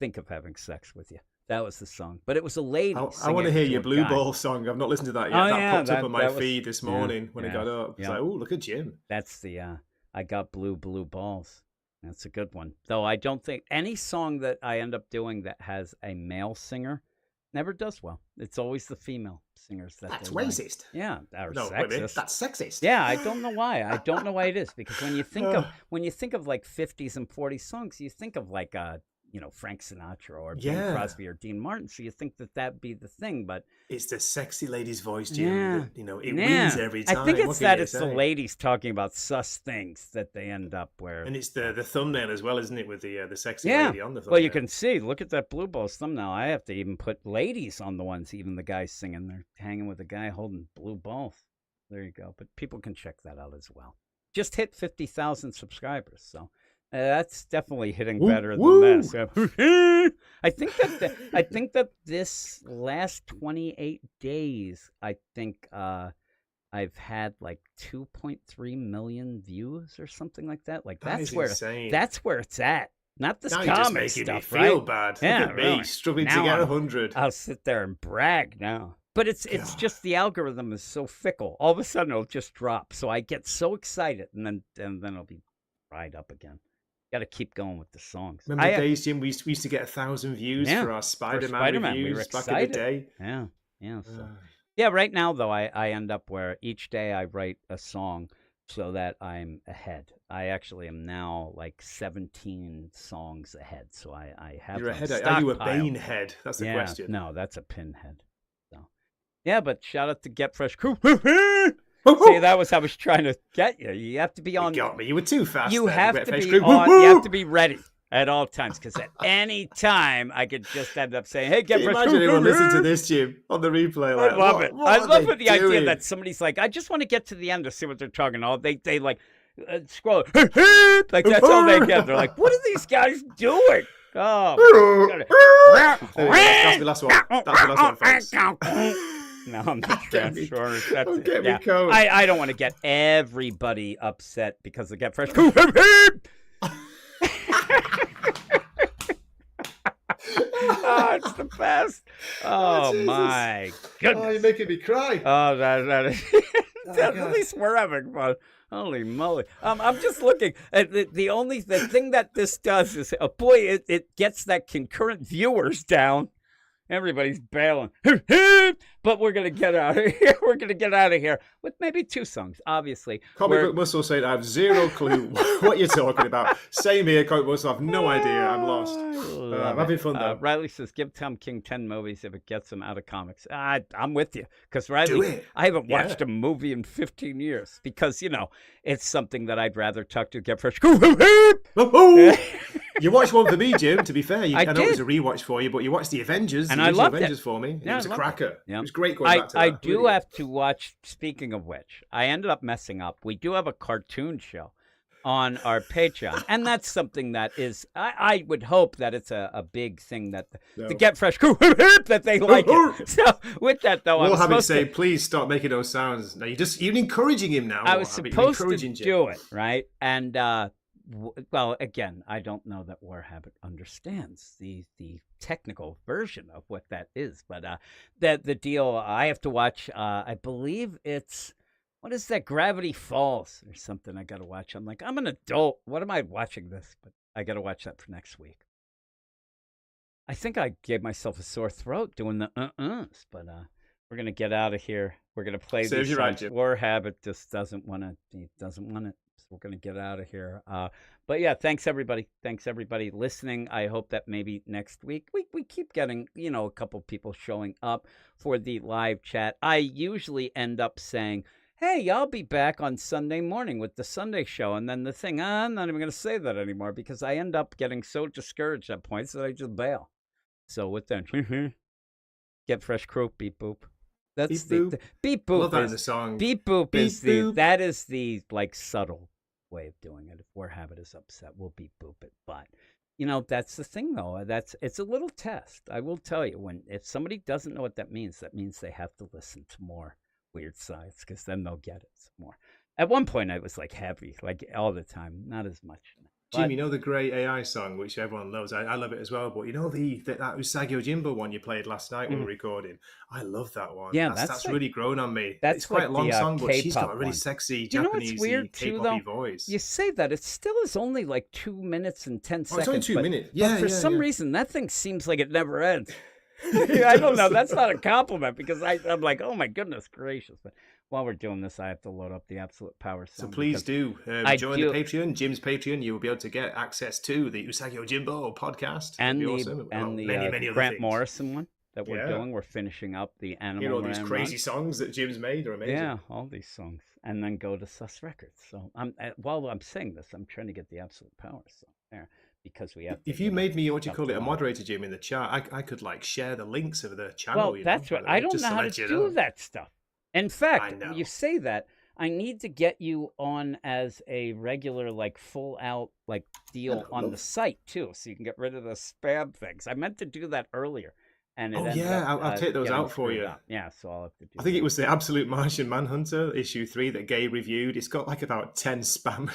S1: think of having sex with you. That was the song, but it was a lady.
S2: I want to hear your Blue Ball song. I've not listened to that yet. Popped up on my feed this morning when I got up. It's like, oh, look at Jim.
S1: That's the I got blue balls. That's a good one. Though I don't think any song that I end up doing that has a male singer never does well. It's always the female singers
S2: that's racist.
S1: Like. Yeah, or
S2: no,
S1: sexist.
S2: Women, that's sexist.
S1: Yeah, I don't know why. I don't know why it is, because when you think of like 50s and 40s songs, you think of like Frank Sinatra or Bing Crosby or Dean Martin. So you think that'd be the thing, but
S2: it's the sexy lady's voice, Jim.
S1: Yeah,
S2: it wins every time.
S1: I think it's the ladies talking about sus things that they end up where.
S2: And it's the thumbnail as well, isn't it, with the sexy lady on the thumbnail?
S1: Well, you can see. Look at that Blue Balls thumbnail. I have to even put ladies on the ones. Even the guys singing, they're hanging with a guy holding blue balls. There you go. But people can check that out as well. Just hit 50,000 subscribers, so. That's definitely hitting better than this. I think that this last 28 days, I think I've had like 2.3 million views or something like that. Like that's where
S2: insane.
S1: That's where it's at. Not this
S2: now
S1: comic
S2: stuff,
S1: me
S2: feel
S1: right?
S2: bad.
S1: Yeah,
S2: Look at me
S1: really.
S2: Struggling
S1: now
S2: to get 100.
S1: I'll sit there and brag now. But it's just the algorithm is so fickle. All of a sudden it'll just drop. So I get so excited, and then it'll be right up again. Got to keep going with the songs.
S2: Remember the days, Jim? We used to get 1,000 views for our Spider-Man reviews
S1: we were
S2: back in the day.
S1: Yeah. So. Right now, though, I end up where each day I write a song so that I'm ahead. I actually am now like 17 songs ahead. So I have.
S2: You're ahead. Are you a Bane head? That's the question.
S1: No, that's a pinhead. So, yeah, but shout out to Get Fresh Crew. See, that was how I was trying to get you. You have to be on.
S2: You got me. You were too fast.
S1: You have to be
S2: crew.
S1: on. You have to be ready at all times, because at any time I could just end up saying, "Hey, Get Fresh Crew."
S2: Imagine anyone listen to this, Jim, on the replay. Like,
S1: I love it.
S2: What
S1: I love the idea
S2: doing?
S1: that somebody's like, "I just want to get to the end to see what they're talking about." They like scroll like that's all they get. They're like, "What are these guys doing?" Oh,
S2: that's the last one. That's the last one, folks.
S1: No, I'm the Transformers. That's it.
S2: Get me
S1: Yeah.
S2: cold.
S1: I don't want to get everybody upset because they get fresh. It's the best. Oh my goodness.
S2: Oh, you're making me cry.
S1: Oh, that is. At least we're having fun. Holy moly! I'm just looking at the thing that this does is, boy, it gets that concurrent viewers down. Everybody's bailing. But we're going to get out of here. We're going to get out of here with maybe 2 songs, obviously.
S2: Comic Book Muscle saying, I have zero clue what you're talking about. Same here, Comic Book Muscle. I have no idea. I'm lost. I'm having fun, though.
S1: Riley says, give Tom King 10 movies if it gets him out of comics. I'm with you. Because, Riley,
S2: Do it.
S1: I haven't watched a movie in 15 years. Because, you know, it's something that I'd rather talk to Get Fresh.
S2: You watched one for me, Jim, to be fair. I know
S1: did.
S2: it was a rewatch for you, but you watched the Avengers.
S1: And
S2: the
S1: I loved
S2: Avengers
S1: it.
S2: for me.
S1: Yeah,
S2: it was a cracker.
S1: Yeah.
S2: It was great going back to that.
S1: I do
S2: really.
S1: have to watch, speaking of which, I ended up messing up. We do have a cartoon show on our Patreon. And that's something that is, I would hope that it's a big thing that the Get Fresh crew, that they like it. So with that, though,
S2: we'll have it say, please stop making those sounds. Now, you're encouraging him now.
S1: I was supposed to do it, right? And, well, again, I don't know that Warhabit understands the technical version of what that is, but the deal I have to watch, I believe it's, what is that, Gravity Falls or something I got to watch. I'm like, I'm an adult. What am I watching this? But I got to watch that for next week. I think I gave myself a sore throat doing the but we're going to get out of here. We're going to play these songs. Warhabit just doesn't want it. So we're going to get out of here. But yeah, thanks everybody. Thanks everybody listening. I hope that maybe next week we keep getting, you know, a couple people showing up for the live chat. I usually end up saying, hey, I'll be back on Sunday morning with the Sunday show. And then the thing, I'm not even going to say that anymore because I end up getting so discouraged at points that I just bail. So with that, Get Fresh crew, beep boop. That's the beep boop.
S2: Love that in the song.
S1: Beep boop is that is the like subtle way of doing it. If Warhabit is upset, we'll beep boop it. But you know, that's the thing though. It's a little test. I will tell you, if somebody doesn't know what that means they have to listen to more Weird Sides, because then they'll get it some more. At one point I was like heavy, like all the time, not as much.
S2: Jim, you know the great AI song, which everyone loves. I love it as well. But you know that Usagi Yojimbo one you played last night when we were recording? I love that one.
S1: Yeah,
S2: that's like, really grown on me.
S1: That's
S2: it's quite
S1: like
S2: a long song, but she's got a really
S1: one.
S2: sexy
S1: You know
S2: Japanese K-pop-y voice.
S1: You say that, it still is only like 2 minutes and 10 seconds.
S2: It's only 2 minutes.
S1: But for some reason, that thing seems like it never ends. I don't know. That's not a compliment because I'm like, oh my goodness gracious. But while we're doing this, I have to load up the Absolute Power song.
S2: So please do join the Patreon, Jim's Patreon. You will be able to get access to the Usagi Yojimbo podcast.
S1: And the,
S2: awesome.
S1: many Grant Morrison one that we're doing. We're finishing up the Animal.
S2: You know, all these crazy songs that Jim's made are amazing.
S1: Yeah, all these songs. And then go to Sus Records. So while I'm saying this, I'm trying to get the Absolute Power song there. Because we have.
S2: If you made me a moderator, Jim, in the chat, I could like share the links of the channel.
S1: Well, that's what I don't know how to do that stuff. In fact, you say that I need to get you on as a regular, like full out, like deal on the site too, so you can get rid of the spam things. I meant to do that earlier. And
S2: I'll take those out for you.
S1: Yeah, so I'll have to do
S2: I think it was the Absolute Martian Manhunter issue 3 that Gay reviewed. It's got like about 10 spam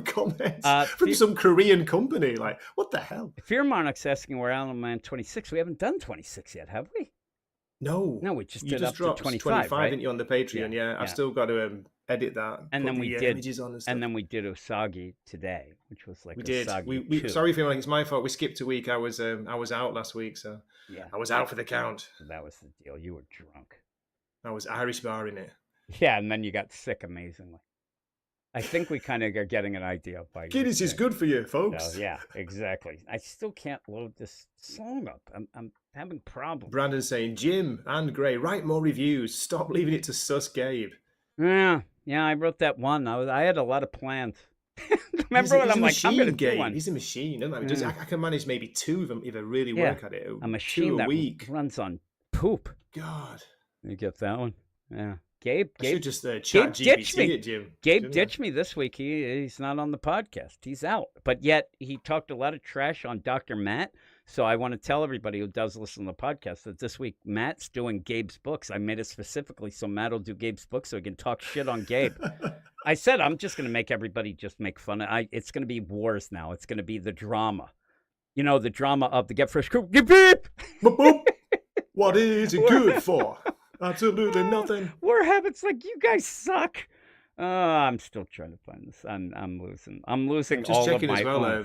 S2: comments from some Korean company. Like, what the hell?
S1: Fear Monarch's asking where Alan Man 26. We haven't done 26 yet, have we?
S2: No,
S1: we just did
S2: up
S1: to 25, right?
S2: didn't you, on the Patreon? Yeah. I've still got to edit that.
S1: And then we did Usagi today, which was like
S2: we did.
S1: Usagi
S2: we sorry for it's my fault. We skipped a week. I was out last week, so I was out for the count.
S1: That was the deal. You were drunk.
S2: I was Irish barring it.
S1: Yeah, and then you got sick amazingly. I think we kind of are getting an idea of why.
S2: Guinness is good for you, folks.
S1: So, yeah, exactly. I still can't load this song up. I'm having problems.
S2: Brandon's saying, Jim and Gray, write more reviews. Stop leaving it to Sus Gabe.
S1: Yeah, I wrote that one. I had a lot of plans. Remember when I'm like, I'm going to do one.
S2: He's a machine, isn't he? I can manage maybe 2 of them if I really work at it.
S1: A machine that
S2: week.
S1: Runs on poop.
S2: God.
S1: You get that one? Yeah. Gabe
S2: should just chat GPT it, Jim.
S1: Gabe ditched me this week. He's not on the podcast. He's out. But yet he talked a lot of trash on Dr. Matt. So I want to tell everybody who does listen to the podcast that this week Matt's doing Gabe's books. I made it specifically so Matt will do Gabe's books so he can talk shit on Gabe. I said I'm just going to make everybody just make fun of it. It's going to be wars now. It's going to be the drama. You know, the drama of the Get Fresh crew. Beep, beep.
S2: Boop, boop. What is it good for? Absolutely nothing.
S1: Warhabit's like, you guys suck. I'm still trying to find this. I'm losing. I'm losing
S2: just
S1: all
S2: checking
S1: of my
S2: as well.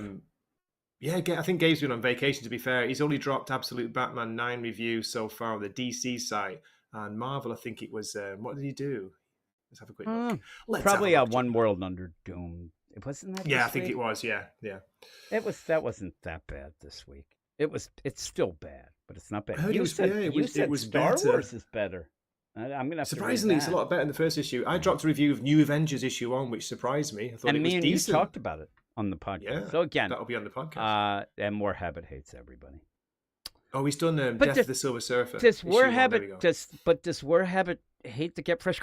S2: Yeah, I think Gabe's been on vacation, to be fair. He's only dropped Absolute Batman 9 reviews so far on the DC site. And Marvel, I think it was, what did he do? Let's have a quick look.
S1: Probably One World Under Doom. It wasn't that.
S2: Yeah, I think it was. Yeah.
S1: That wasn't that bad this week. It's still bad, but it's not bad.
S2: You said
S1: Star
S2: better.
S1: Wars is better. I'm gonna have
S2: surprisingly, it's a lot better than the first issue. I dropped a review of New Avengers issue 1, which surprised me. I thought it was decent.
S1: You talked about it on the podcast.
S2: Yeah,
S1: so again,
S2: that'll be on the podcast.
S1: And More Habit hates everybody.
S2: Oh, he's done Death of the Silver Surfer.
S1: Does War Habit does War Habit hate to get fresh?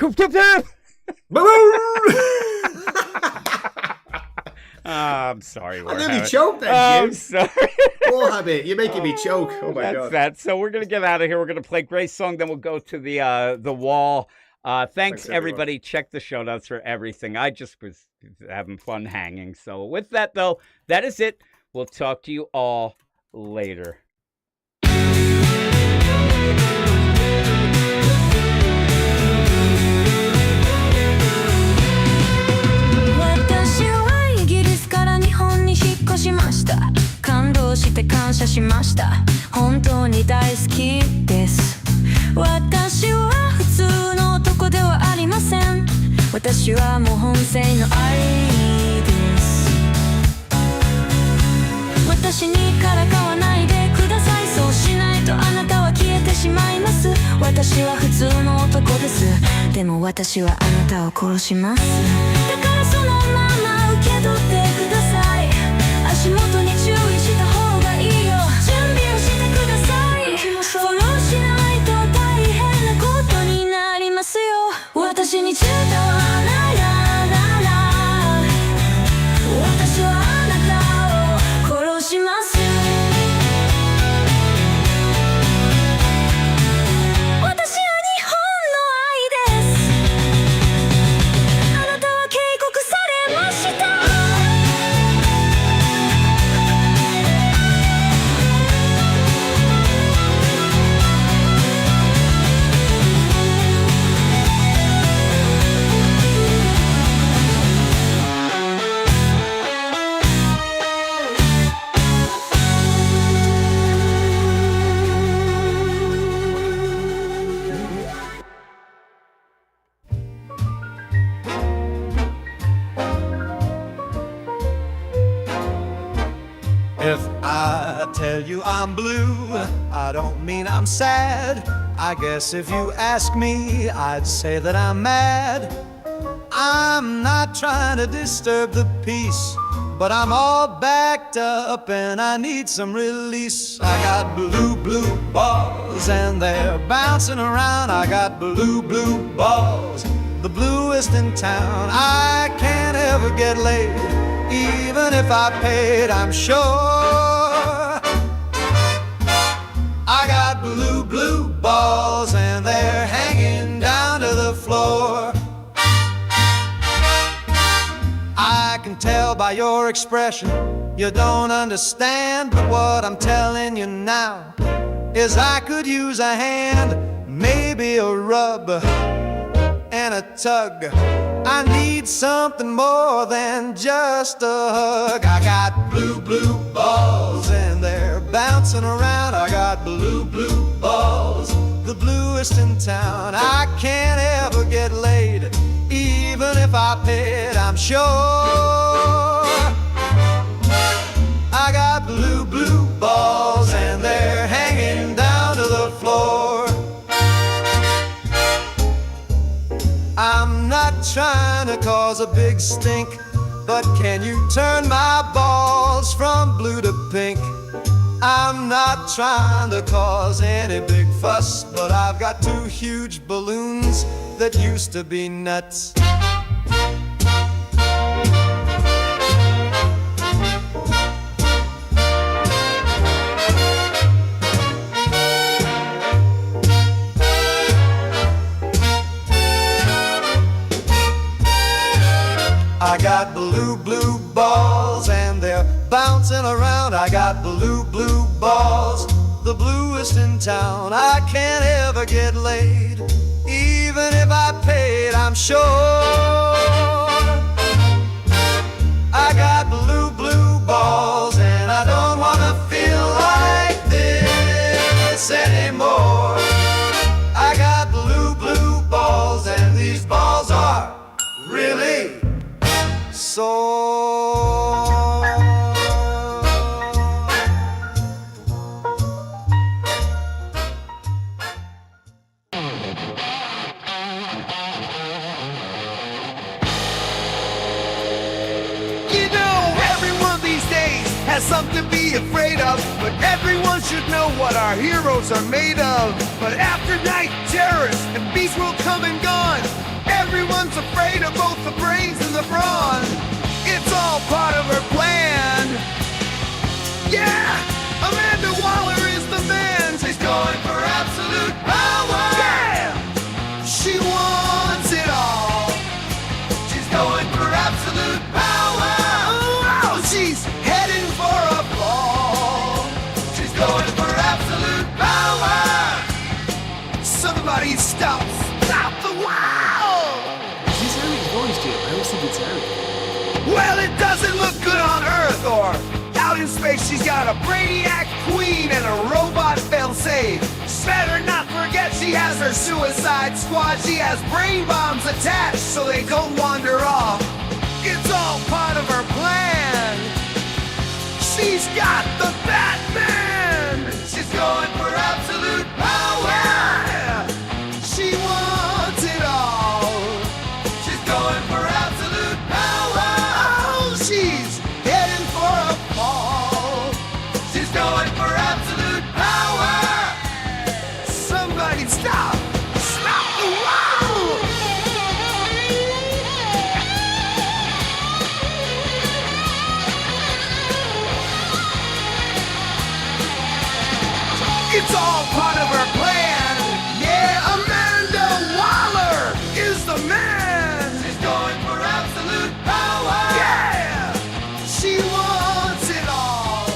S1: I'm sorry.
S2: I nearly choked that.
S1: I'm sorry.
S2: War Habit, you're making me choke. Oh my god.
S1: That's that. So we're gonna get out of here. We're gonna play Grace's song, then we'll go to the wall. Thanks everybody. Check the show notes for everything. I just was having fun hanging. So with that though, that is it. We'll talk to you all later.
S4: 感動して感謝しました。本当に大好きです。私は普通の男ではありません。私はもう本性の愛です。私にからかわないでください。そうしないとあなたは消えてしまいます。私は普通の男です。でも私はあなたを殺します。だからそのまま受け取ってください。足元に注意した方がいいよ。準備をしてください。フォローしないと大変なことになりますよ。私に伝わらない私はあなたを殺します。私は日本の愛です。あなたは警告されました。
S5: If I tell you I'm blue, I don't mean I'm sad. I guess if you ask me, I'd say that I'm mad. I'm not trying to disturb the peace, but I'm all backed up and I need some release. I got blue balls and they're bouncing around. I got blue balls, the bluest in town. I can't ever get laid, even if I paid, I'm sure. I got blue balls and they're hanging down to the floor. I can tell by your expression you don't understand, but what I'm telling you now is I could use a hand, maybe a rub and a tug. I need something more than just a hug. I got blue balls and they're bouncing around. I got blue balls, the bluest in town. I can't ever get laid, even if I paid, I'm sure. I got blue balls and they're hanging down to the floor. I'm not trying to cause a big stink, but can you turn my balls from blue to pink? I'm not trying to cause any big fuss, but I've got two huge balloons that used to be nuts. I got blue balls and they're bouncing around. I got blue balls, the bluest in town. I can't ever get laid, even if I paid, I'm sure. I got blue balls and I don't this anymore. I got blue, blue balls, and these balls are really sore.
S6: You know, everyone these days has something to be afraid of, but everyone should know what our heroes are made of. But after night terrors and beasts will come and gone, everyone's afraid of both the brains and the brawn. It's all part of her plan. Yeah, Amanda Waller is the man. She's going for absolute power. Yeah, she wants it all. She's going for absolute power. Oh, she's heading for a fall. She's going for absolute power. Somebody stop the wow!
S7: Is this Eric's voice, Jim? I always think it's Eric.
S6: Well, it doesn't look good on Earth or out in space. She's got a brainiac queen and a robot failsafe. Better not forget she has her suicide squad. She has brain bombs attached so they don't wander off. It's all part of her plan. She's got the Batman. She's going for absolute power. Yeah. She wants it all. She's going for absolute power. Oh, she's heading for a fall. She's going for absolute power. Somebody stop! Stop the wow! It's all part of her plan. Yeah, Amanda Waller is the man. She's going for absolute power. Yeah, she wants it all.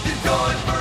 S6: She's going for